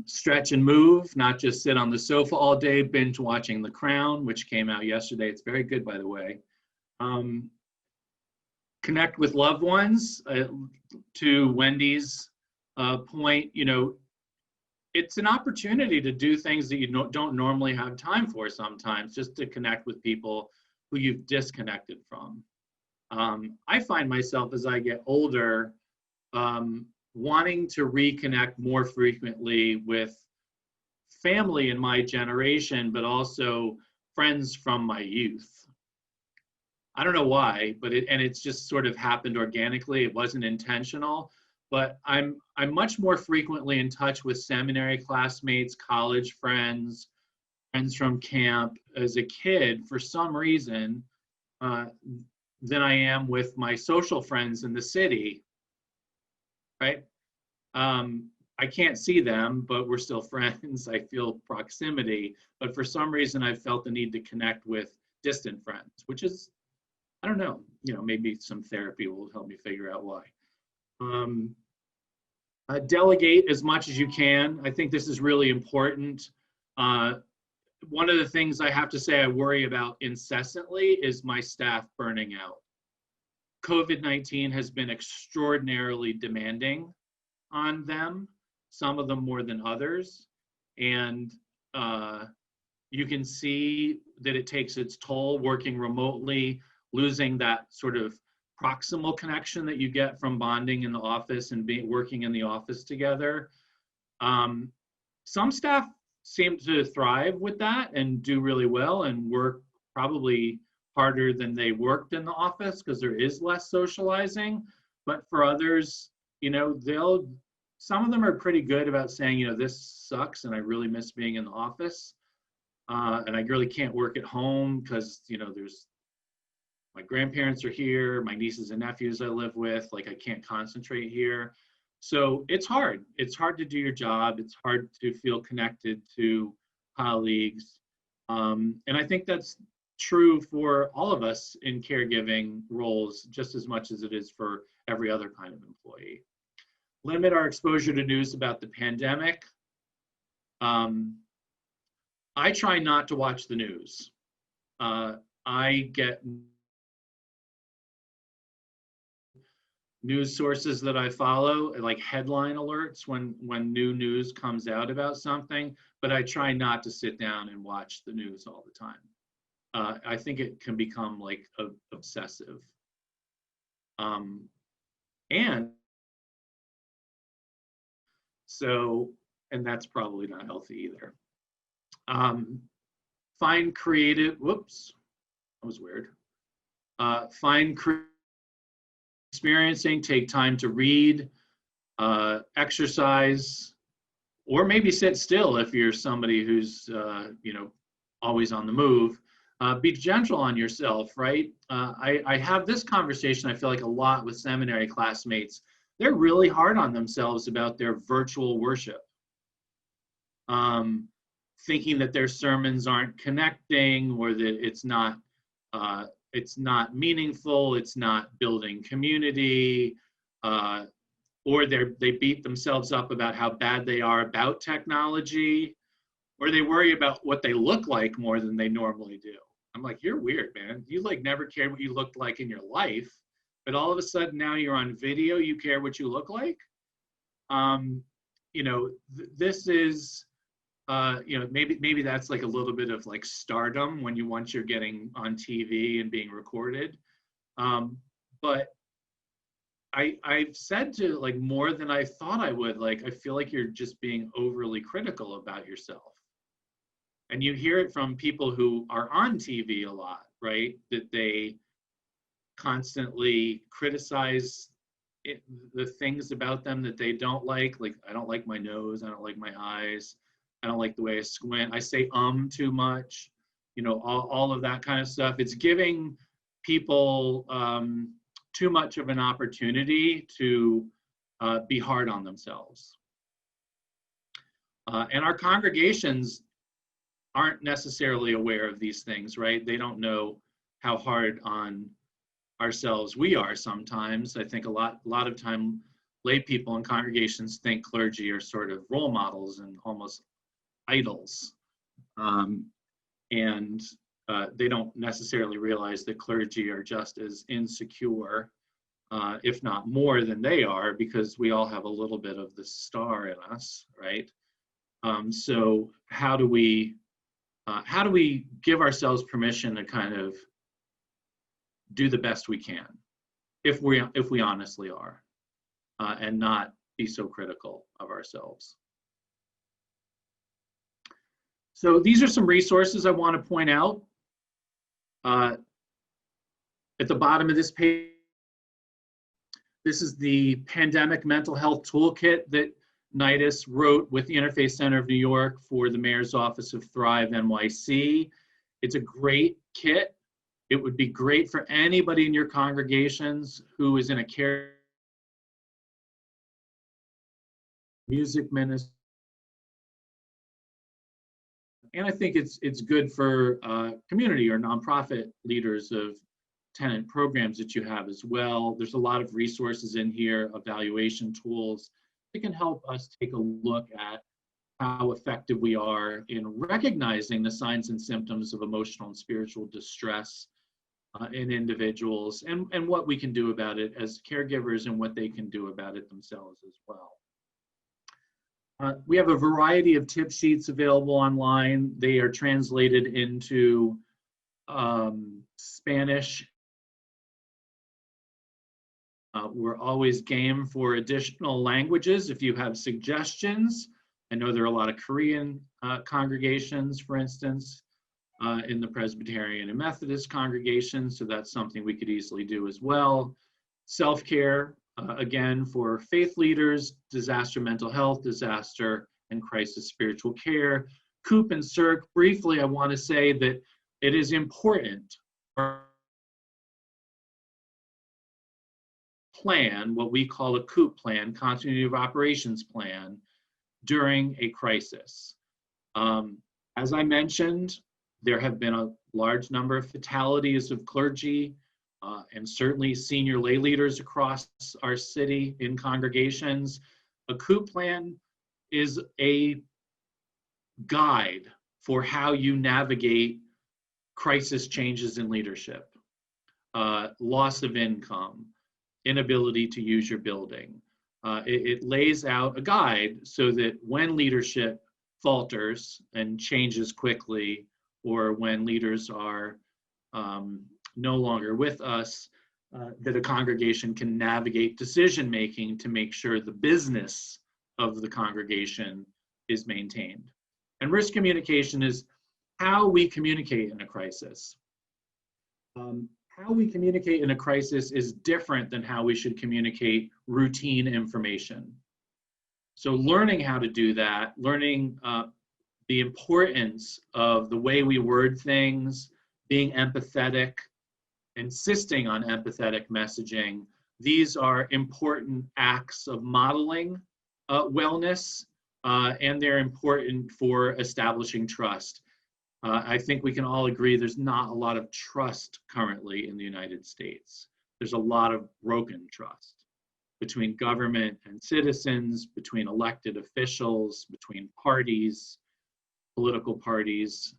Stretch and move, not just sit on the sofa all day, binge watching The Crown, which came out yesterday. It's very good, by the way. Connect with loved ones. To Wendy's point, it's an opportunity to do things that you don't normally have time for sometimes, just to connect with people who you've disconnected from. I find myself as I get older, wanting to reconnect more frequently with family in my generation, but also friends from my youth. I don't know why, but it's just sort of happened organically. It wasn't intentional, but I'm much more frequently in touch with seminary classmates, college friends, friends from camp as a kid for some reason than I am with my social friends in the city, right? I can't see them, but we're still friends. I feel proximity, but for some reason I felt the need to connect with distant friends, which is, I don't know, maybe some therapy will help me figure out why. Delegate as much as you can. I think this is really important. One of the things I have to say I worry about incessantly is my staff burning out. COVID-19 has been extraordinarily demanding on them, some of them more than others. And you can see that it takes its toll working remotely, losing that sort of proximal connection that you get from bonding in the office and working in the office together. Some staff seem to thrive with that and do really well and work probably harder than they worked in the office because there is less socializing. But for others, some of them are pretty good about saying, this sucks and I really miss being in the office. And I really can't work at home because, there's my grandparents are here, my nieces and nephews I live with, I can't concentrate here. So it's hard. It's hard to do your job. It's hard to feel connected to colleagues. And I think that's true for all of us in caregiving roles, just as much as it is for every other kind of employee. Limit our exposure to news about the pandemic. I try not to watch the news. I get news sources that I follow, like headline alerts when new news comes out about something, but I try not to sit down and watch the news all the time. I think it can become obsessive. And that's probably not healthy either. Find creative, whoops, that was weird. Find experiencing, take time to read, exercise, or maybe sit still if you're somebody who's, always on the move. Be gentle on yourself, right? I have this conversation, I feel like a lot with seminary classmates. They're really hard on themselves about their virtual worship. Thinking that their sermons aren't connecting or that it's not meaningful, it's not building community, or they beat themselves up about how bad they are about technology, or they worry about what they look like more than they normally do. I'm like, you're weird, man. You like never cared what you looked like in your life, but all of a sudden now you're on video, you care what you look like. You know, this is, you know, maybe that's like a little bit of like stardom when once you're getting on TV and being recorded. But I've said to like more than I thought I would, like, I feel like you're just being overly critical about yourself. And you hear it from people who are on TV a lot, right? That they constantly criticize the things about them that they don't like. Like, I don't like my nose, I don't like my eyes, I don't like the way I squint, I say too much, you know, all of that kind of stuff. It's giving people too much of an opportunity to be hard on themselves. And our congregations aren't necessarily aware of these things, right? They don't know how hard on ourselves we are sometimes. I think a lot of time lay people in congregations think clergy are sort of role models and almost idols. And they don't necessarily realize that clergy are just as insecure, if not more than they are, because we all have a little bit of the star in us, right? So how do we give ourselves permission to kind of do the best we can, if we honestly are, and not be so critical of ourselves? So these are some resources I want to point out. At the bottom of this page, this is the Pandemic Mental Health Toolkit that NYDIS wrote with the Interfaith Center of New York for the Mayor's Office of Thrive NYC. It's a great kit. It would be great for anybody in your congregations who is in a care, music ministry. And I think it's good for community or nonprofit leaders of tenant programs that you have as well. There's a lot of resources in here, evaluation tools that can help us take a look at how effective we are in recognizing the signs and symptoms of emotional and spiritual distress in individuals, and what we can do about it as caregivers and what they can do about it themselves as well. We have a variety of tip sheets available online. They are translated into Spanish. We're always game for additional languages if you have suggestions. I know there are a lot of Korean congregations, for instance, in the Presbyterian and Methodist congregations, so that's something we could easily do as well. Self-care, again, for faith leaders, disaster mental health, disaster and crisis spiritual care. COOP and CIRC, briefly, I want to say that it is important for plan, what we call a COOP plan, continuity of operations plan, during a crisis. As I mentioned, there have been a large number of fatalities of clergy and certainly senior lay leaders across our city in congregations. A COOP plan is a guide for how you navigate crisis changes in leadership, loss of income, inability to use your building. It lays out a guide so that when leadership falters and changes quickly, or when leaders are no longer with us, that a congregation can navigate decision-making to make sure the business of the congregation is maintained. And risk communication is how we communicate in a crisis. How we communicate in a crisis is different than how we should communicate routine information. So learning how to do that, learning the importance of the way we word things, being empathetic, insisting on empathetic messaging, these are important acts of modeling wellness, and they're important for establishing trust. I think we can all agree there's not a lot of trust currently in the United States. There's a lot of broken trust. between government and citizens, between elected officials, between parties, political parties,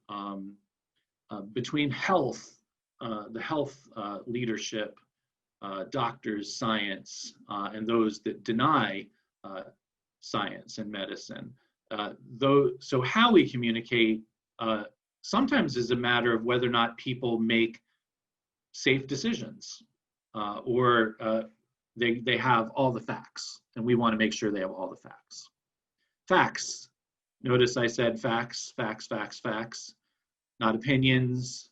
between health, the health leadership, doctors, science, and those that deny science and medicine. So how we communicate sometimes is a matter of whether or not people make safe decisions, or they have all the facts, and we want to make sure they have all the facts. Facts. Notice I said facts, facts, facts, facts, not opinions,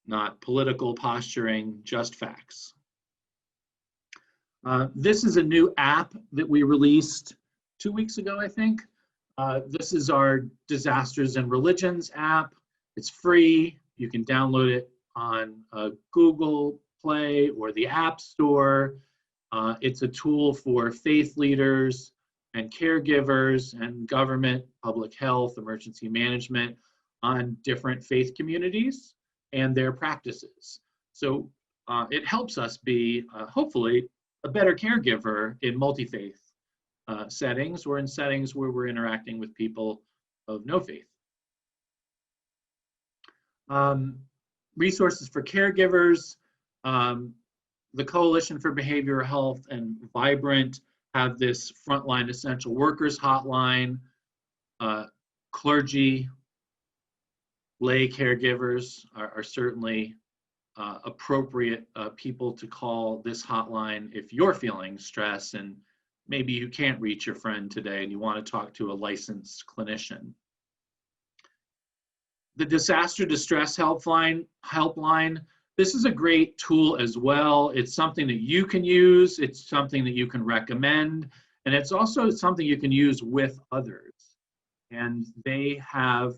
not political posturing, just facts. This is a new app that we released 2 weeks ago, I think. This is our Disasters and Religions app. It's free. You can download it on Google Play or the App Store. It's a tool for faith leaders and caregivers and government, public health, emergency management on different faith communities and their practices. So it helps us be, hopefully, a better caregiver in multi-faith settings, or in settings where we're interacting with people of no faith. Resources for caregivers. The Coalition for Behavioral Health and Vibrant have this Frontline Essential Workers hotline. Clergy, lay caregivers are certainly appropriate people to call this hotline if you're feeling stress and maybe you can't reach your friend today and you want to talk to a licensed clinician. The Disaster Distress Helpline, this is a great tool as well. It's something that you can use, it's something that you can recommend, and it's also something you can use with others. And they have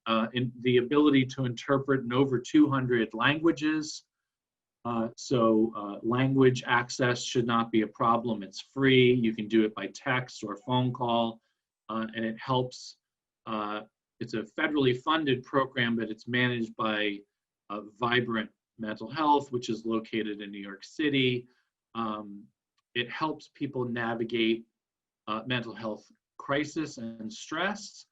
the ability to interpret in over 200 languages. So language access should not be a problem. It's free. You can do it by text or phone call, and it helps. It's a federally funded program, but it's managed by Vibrant Mental Health, which is located in New York City. It helps people navigate mental health crisis and stress,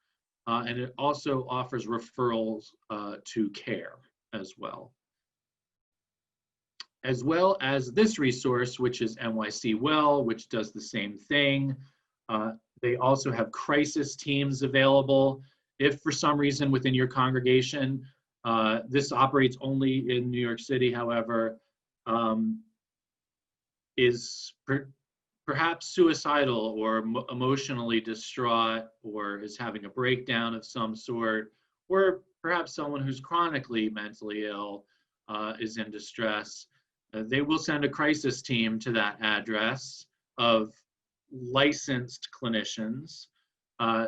and it also offers referrals to care as well. As well as this resource, which is NYC Well, which does the same thing. They also have crisis teams available. If for some reason within your congregation, this operates only in New York City, however, is perhaps suicidal or emotionally distraught, or is having a breakdown of some sort, or perhaps someone who's chronically mentally ill is in distress, they will send a crisis team to that address of licensed clinicians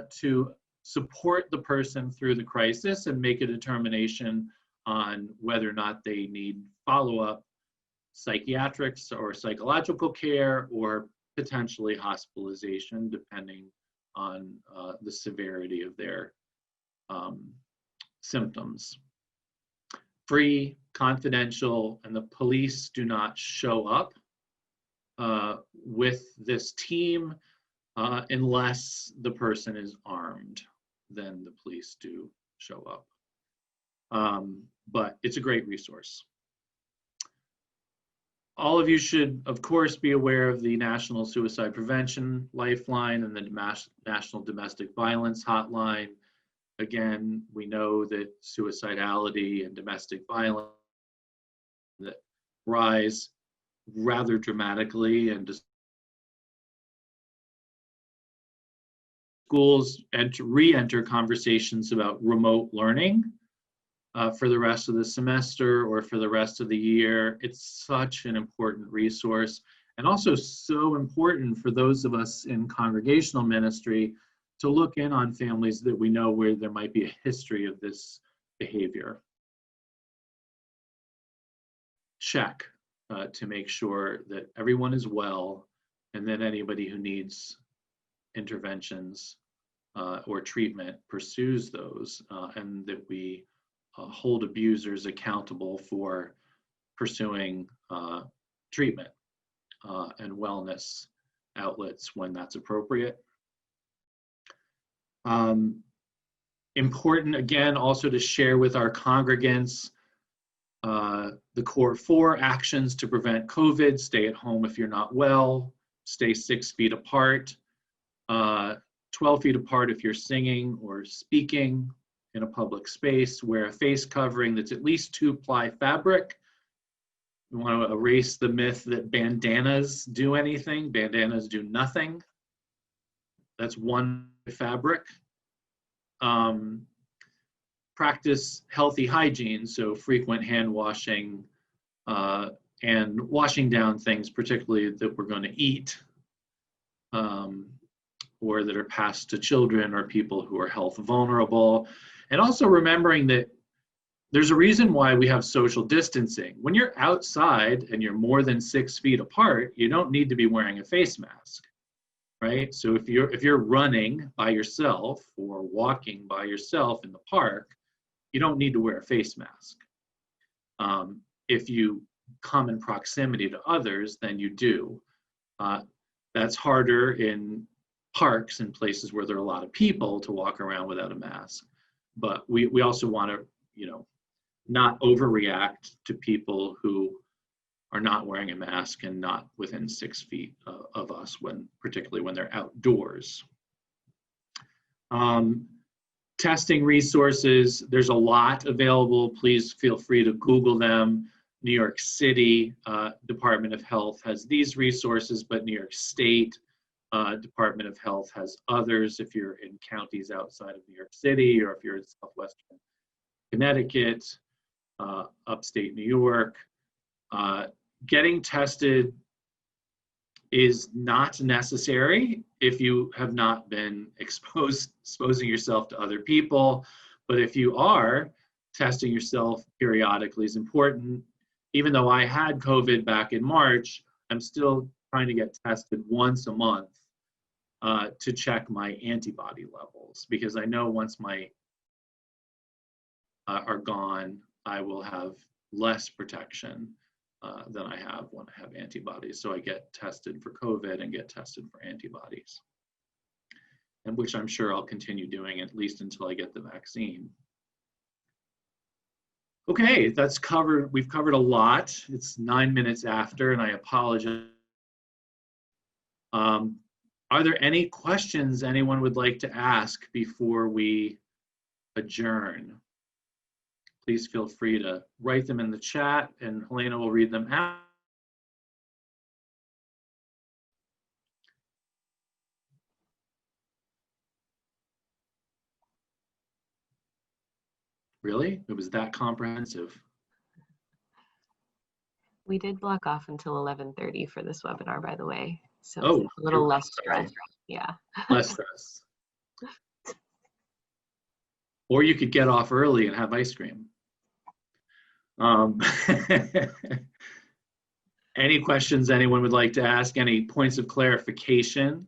to support the person through the crisis and make a determination on whether or not they need follow-up psychiatrics or psychological care, or potentially hospitalization, depending on the severity of their symptoms. Free, confidential, and the police do not show up with this team unless the person is armed. Then the police do show up. But it's a great resource. All of you should, of course, be aware of the National Suicide Prevention Lifeline and the National Domestic Violence Hotline. Again, we know that suicidality and domestic violence that rise rather dramatically, and schools re-enter conversations about remote learning for the rest of the semester or for the rest of the year. It's such an important resource, and also so important for those of us in congregational ministry to look in on families that we know where there might be a history of this behavior. Check to make sure that everyone is well, and that anybody who needs interventions or treatment pursues those, and that we hold abusers accountable for pursuing treatment and wellness outlets when that's appropriate. Important, again, also to share with our congregants the core 4 actions to prevent COVID: stay at home if you're not well, stay 6 feet apart, 12 feet apart if you're singing or speaking in a public space, wear a face covering that's at least 2-ply fabric. We want to erase the myth that bandanas do anything. Bandanas do nothing. That's one fabric. Practice healthy hygiene, so frequent hand washing and washing down things, particularly that we're going to eat or that are passed to children or people who are health vulnerable. And also remembering that there's a reason why we have social distancing. When you're outside and you're more than 6 feet apart, you don't need to be wearing a face mask, right? So if you're running by yourself or walking by yourself in the park, you don't need to wear a face mask. If you come in proximity to others, then you do. That's harder in parks and places where there are a lot of people to walk around without a mask. But we also want to, not overreact to people who are not wearing a mask and not within 6 feet of us, particularly when they're outdoors. Testing resources, there's a lot available. Please feel free to Google them. New York City Department of Health has these resources, but New York State Department of Health has others if you're in counties outside of New York City, or if you're in Southwestern Connecticut, upstate New York. Getting tested is not necessary if you have not been exposing yourself to other people. But if you are, testing yourself periodically is important. Even though I had COVID back in March, I'm still trying to get tested once a month to check my antibody levels, because I know once my are gone, I will have less protection than I have when I have antibodies. So I get tested for COVID and get tested for antibodies, and which I'm sure I'll continue doing at least until I get the vaccine. Okay, that's covered. We've covered a lot. It's 9 minutes after, and I apologize. Are there any questions anyone would like to ask before we adjourn? Please feel free to write them in the chat, and Helena will read them out. Really? It was that comprehensive? We did block off until 11:30 for this webinar, by the way. So Oh, it's a little less stress. Yeah. Less stress. Or you could get off early and have ice cream. Any questions anyone would like to ask? Any points of clarification?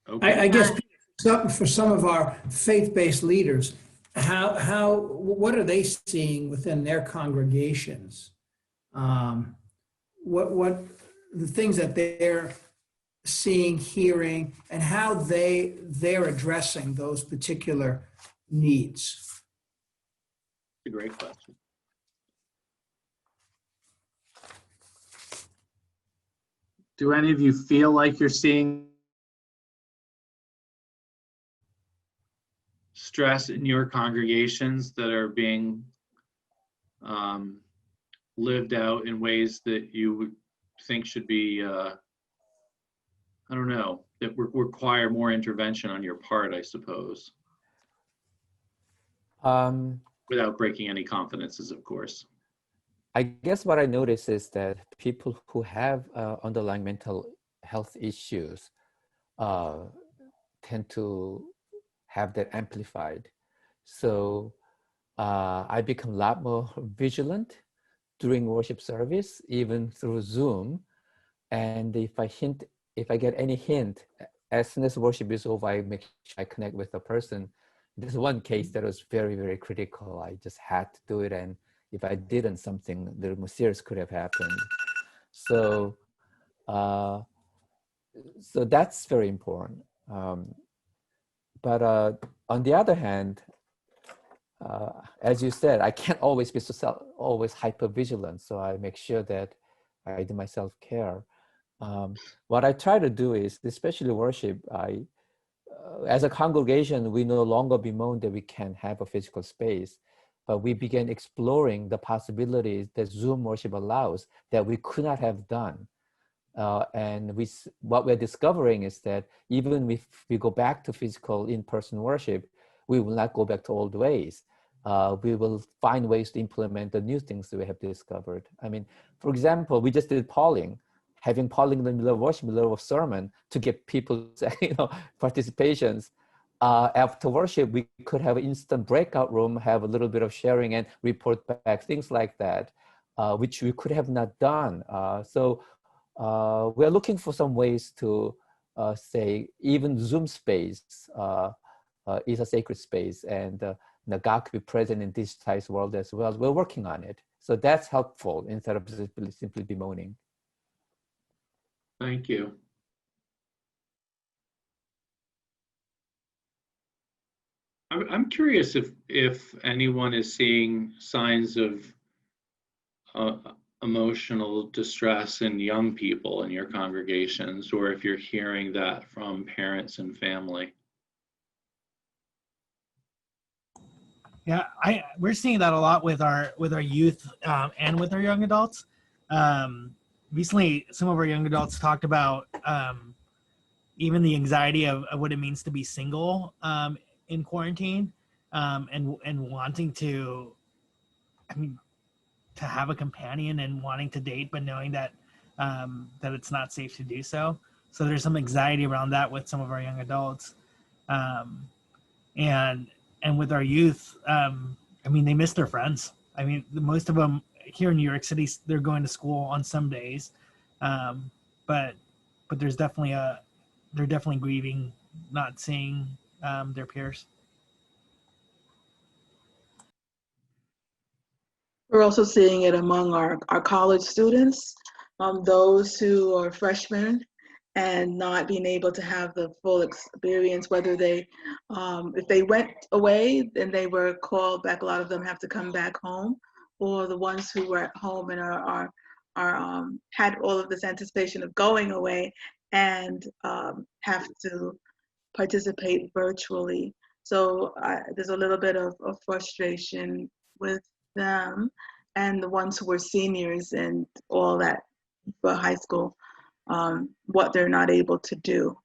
Okay. I guess for some of our faith-based leaders, what are they seeing within their congregations? What the things that they're seeing, hearing, and how they're addressing those particular needs? A great question. Do any of you feel like you're seeing stress in your congregations that are being lived out in ways that you would think should be, I don't know, that require more intervention on your part, I suppose? Without breaking any confidences, of course. I guess what I notice is that people who have underlying mental health issues tend to have that amplified. So I become a lot more vigilant during worship service, even through Zoom. And if I get any hint, as soon as worship is over, I make sure I connect with the person there's one case that was very, very critical. I just had to do it, and if I didn't, something a little more serious could have happened. So, so that's very important. But on the other hand, as you said, I can't always be always hyper vigilant. So I make sure that I do my self-care. What I try to do is, especially worship, as a congregation, we no longer bemoan that we can't have a physical space, but we began exploring the possibilities that Zoom worship allows that we could not have done. And what we're discovering is that even if we go back to physical in-person worship, we will not go back to old ways. We will find ways to implement the new things that we have discovered. I mean, for example, we just did polling, having polling in the middle of worship, middle of sermon, to get people's participations. After worship, we could have an instant breakout room, have a little bit of sharing and report back, things like that, which we could have not done. So we're looking for some ways to say even Zoom space is a sacred space, and God could be present in digitized world as well. We're working on it. So that's helpful instead of simply bemoaning. Thank you. I'm curious if anyone is seeing signs of emotional distress in young people in your congregations, or if you're hearing that from parents and family. Yeah, we're seeing that a lot with our youth and with our young adults. Recently, some of our young adults talked about even the anxiety of what it means to be single in quarantine, and wanting to, to have a companion and wanting to date, but knowing that that it's not safe to do so. So there's some anxiety around that with some of our young adults, and with our youth. They miss their friends. Most of them here in New York City, they're going to school on some days, but there's definitely they're definitely grieving not seeing their peers. We're also seeing it among our college students, those who are freshmen and not being able to have the full experience, whether they, if they went away and they were called back, a lot of them have to come back home, or the ones who were at home and are had all of this anticipation of going away and have to participate virtually. So there's a little bit of frustration with them, and the ones who were seniors and all that for high school, what they're not able to do.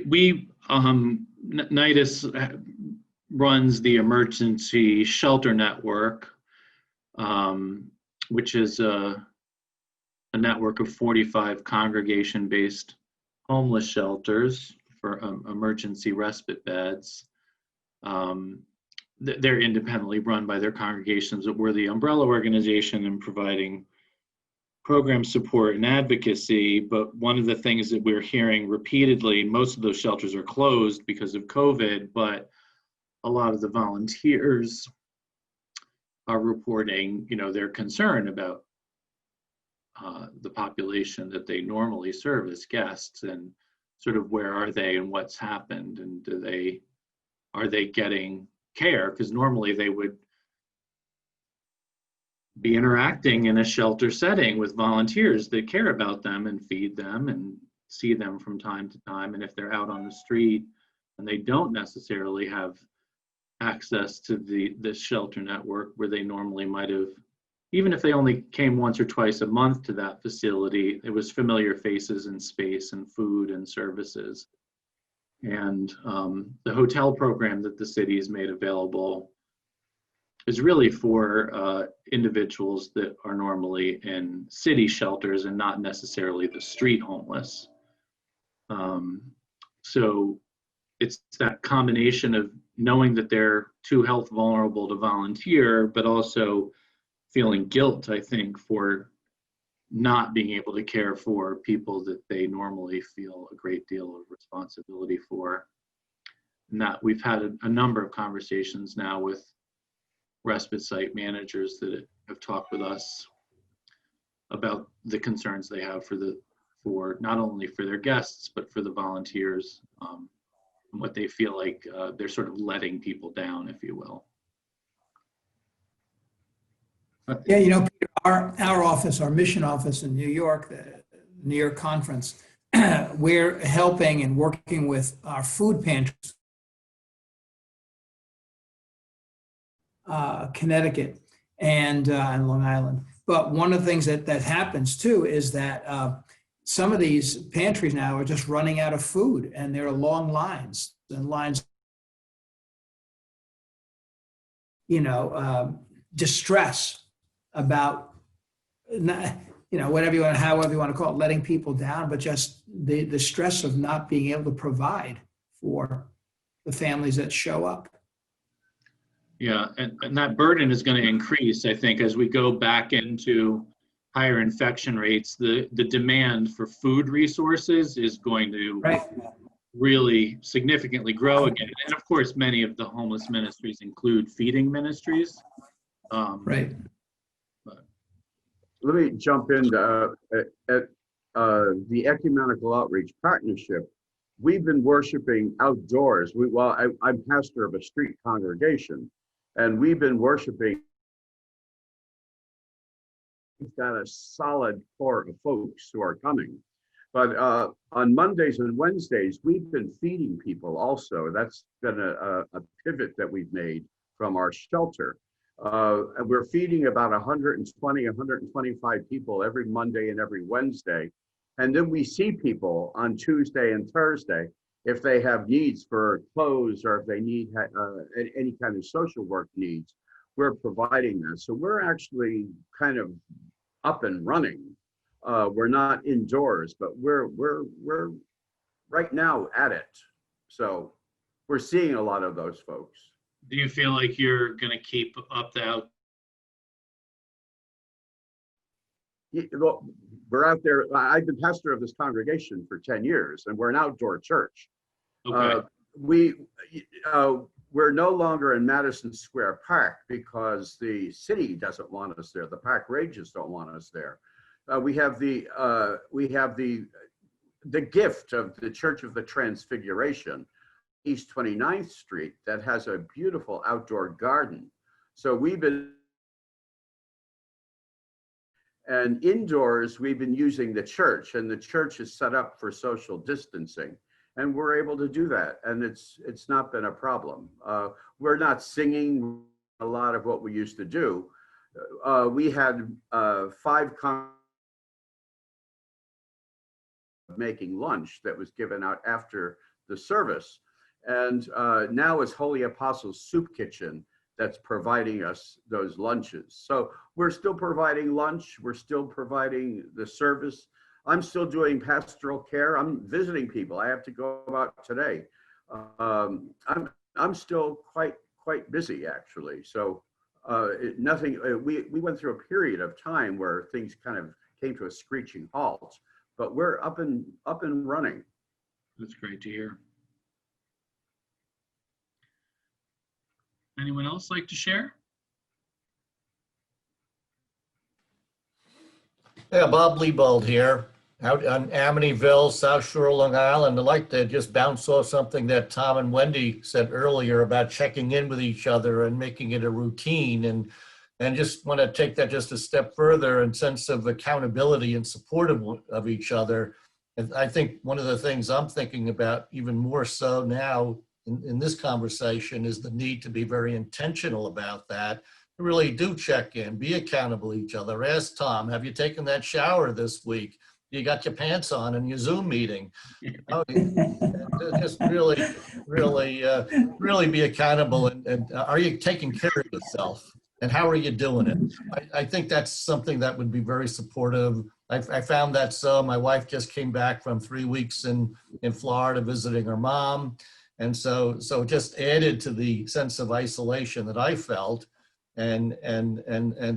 We NYDIS runs the emergency shelter network, which is a network of 45 congregation-based homeless shelters for emergency respite beds. They're independently run by their congregations, but we're the umbrella organization in providing program support and advocacy. But one of the things that we're hearing repeatedly, most of those shelters are closed because of COVID, but a lot of the volunteers are reporting, their concern about the population that they normally serve as guests, and sort of where are they and what's happened, and are they getting care? Because normally they would be interacting in a shelter setting with volunteers that care about them and feed them and see them from time to time. And if they're out on the street and they don't necessarily have access to the shelter network where they normally might have, even if they only came once or twice a month to that facility, it was familiar faces and space and food and services. And the hotel program that the city has made available is really for individuals that are normally in city shelters and not necessarily the street homeless. So it's that combination of knowing that they're too health vulnerable to volunteer, but also feeling guilt, I think, for not being able to care for people that they normally feel a great deal of responsibility for. And that we've had a number of conversations now with respite site managers that have talked with us about the concerns they have for not only for their guests, but for the volunteers, and what they feel like they're sort of letting people down, if you will. Yeah, you know, Peter, our office, our mission office in New York, the New York conference, we're helping and working with our food pantries, Connecticut and Long Island. But one of the things that happens too is that some of these pantries now are just running out of food, and there are long lines and lines, you know, distress about, you know, whatever you want, however you want to call it, letting people down, but just the stress of not being able to provide for the families that show up. Yeah, and that burden is going to increase, I think, as we go back into higher infection rates. The demand for food resources is going to really significantly grow again. And of course, many of the homeless ministries include feeding ministries. Right. Let me jump in at the Ecumenical Outreach Partnership. We've been worshiping outdoors. I'm pastor of a street congregation, and we've been worshiping. We've got a solid core of folks who are coming. But on Mondays and Wednesdays, we've been feeding people also. That's been a pivot that we've made from our shelter. And we're feeding about 120, 125 people every Monday and every Wednesday. And then we see people on Tuesday and Thursday if they have needs for clothes or if they need any kind of social work needs. We're providing that. So we're actually kind of up and running. We're not indoors, but we're right now at it. So we're seeing a lot of those folks. Do you feel like you're going to keep up the Well, we're out there. I've been pastor of this congregation for 10 years, and we're an outdoor church. Okay. We're no longer in Madison Square Park because the city doesn't want us there. The park rangers don't want us there. We have the gift of the Church of the Transfiguration, East 29th Street, that has a beautiful outdoor garden. So we've been, and indoors, we've been using the church, and the church is set up for social distancing. And we're able to do that, and it's not been a problem. We're not singing a lot of what we used to do. We had 5 making lunch that was given out after the service. And now it's Holy Apostles Soup Kitchen that's providing us those lunches. So we're still providing lunch. We're still providing the service. I'm still doing pastoral care. I'm visiting people. I have to go out today. I'm still quite busy, actually. So we went through a period of time where things kind of came to a screeching halt, but we're up and running. That's great to hear. Anyone else like to share? Yeah, Bob Liebold here, out on Amityville, South Shore, Long Island. I'd like to just bounce off something that Tom and Wendy said earlier about checking in with each other and making it a routine, and just want to take that just a step further in sense of accountability and support of each other. And I think one of the things I'm thinking about even more so now in this conversation is the need to be very intentional about that. Really do check in, be accountable to each other. Ask Tom, have you taken that shower this week? You got your pants on in your Zoom meeting? Just really be accountable. And are you taking care of yourself? And how are you doing it? I think that's something that would be very supportive. I found that so. My wife just came back from 3 weeks in Florida visiting her mom. And so just added to the sense of isolation that I felt. And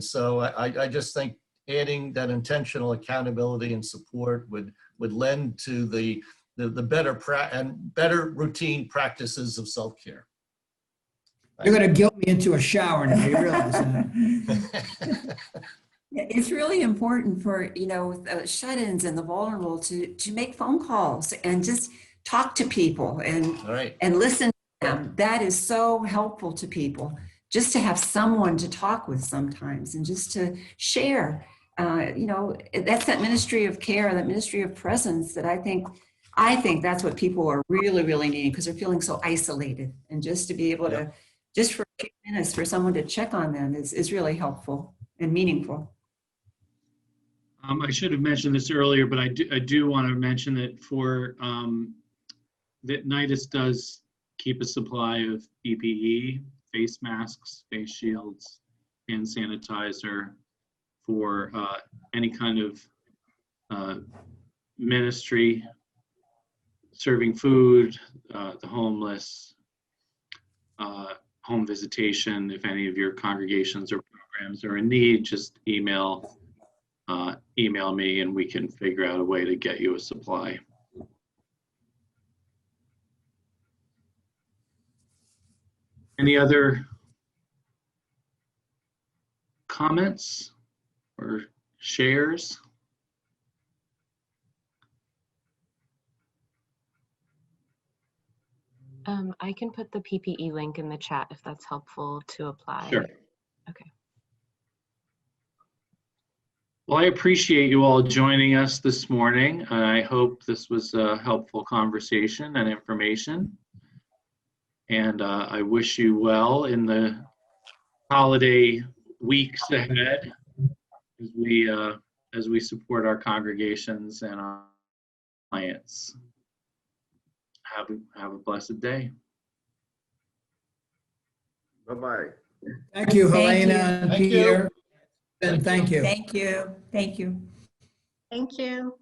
so I just think adding that intentional accountability and support would lend to the better routine practices of self-care. You're going to guilt me into a shower now, you realize that. It's really important for, shut-ins and the vulnerable to make phone calls and just talk to people All right. and listen to them. That is so helpful to people, just to have someone to talk with sometimes and just to share. That's that ministry of care, that ministry of presence that I think that's what people are really, really needing, because they're feeling so isolated. And just to be able to, just for a few minutes, for someone to check on them is really helpful and meaningful. I should have mentioned this earlier, but I do want to mention that that NYDIS does keep a supply of PPE, face masks, face shields, hand sanitizer for any kind of ministry, serving food, the homeless, home visitation. If any of your congregations or programs are in need, just email me and we can figure out a way to get you a supply. Any other comments or shares? I can put the PPE link in the chat if that's helpful to apply. Sure. Okay. Well, I appreciate you all joining us this morning. I hope this was a helpful conversation and information. And I wish you well in the holiday weeks ahead as we support our congregations and our clients. Have a blessed day. Bye-bye. Thank you, Thank Helena you. and Thank you. Peter. And thank you. Thank you. Thank you. Thank you.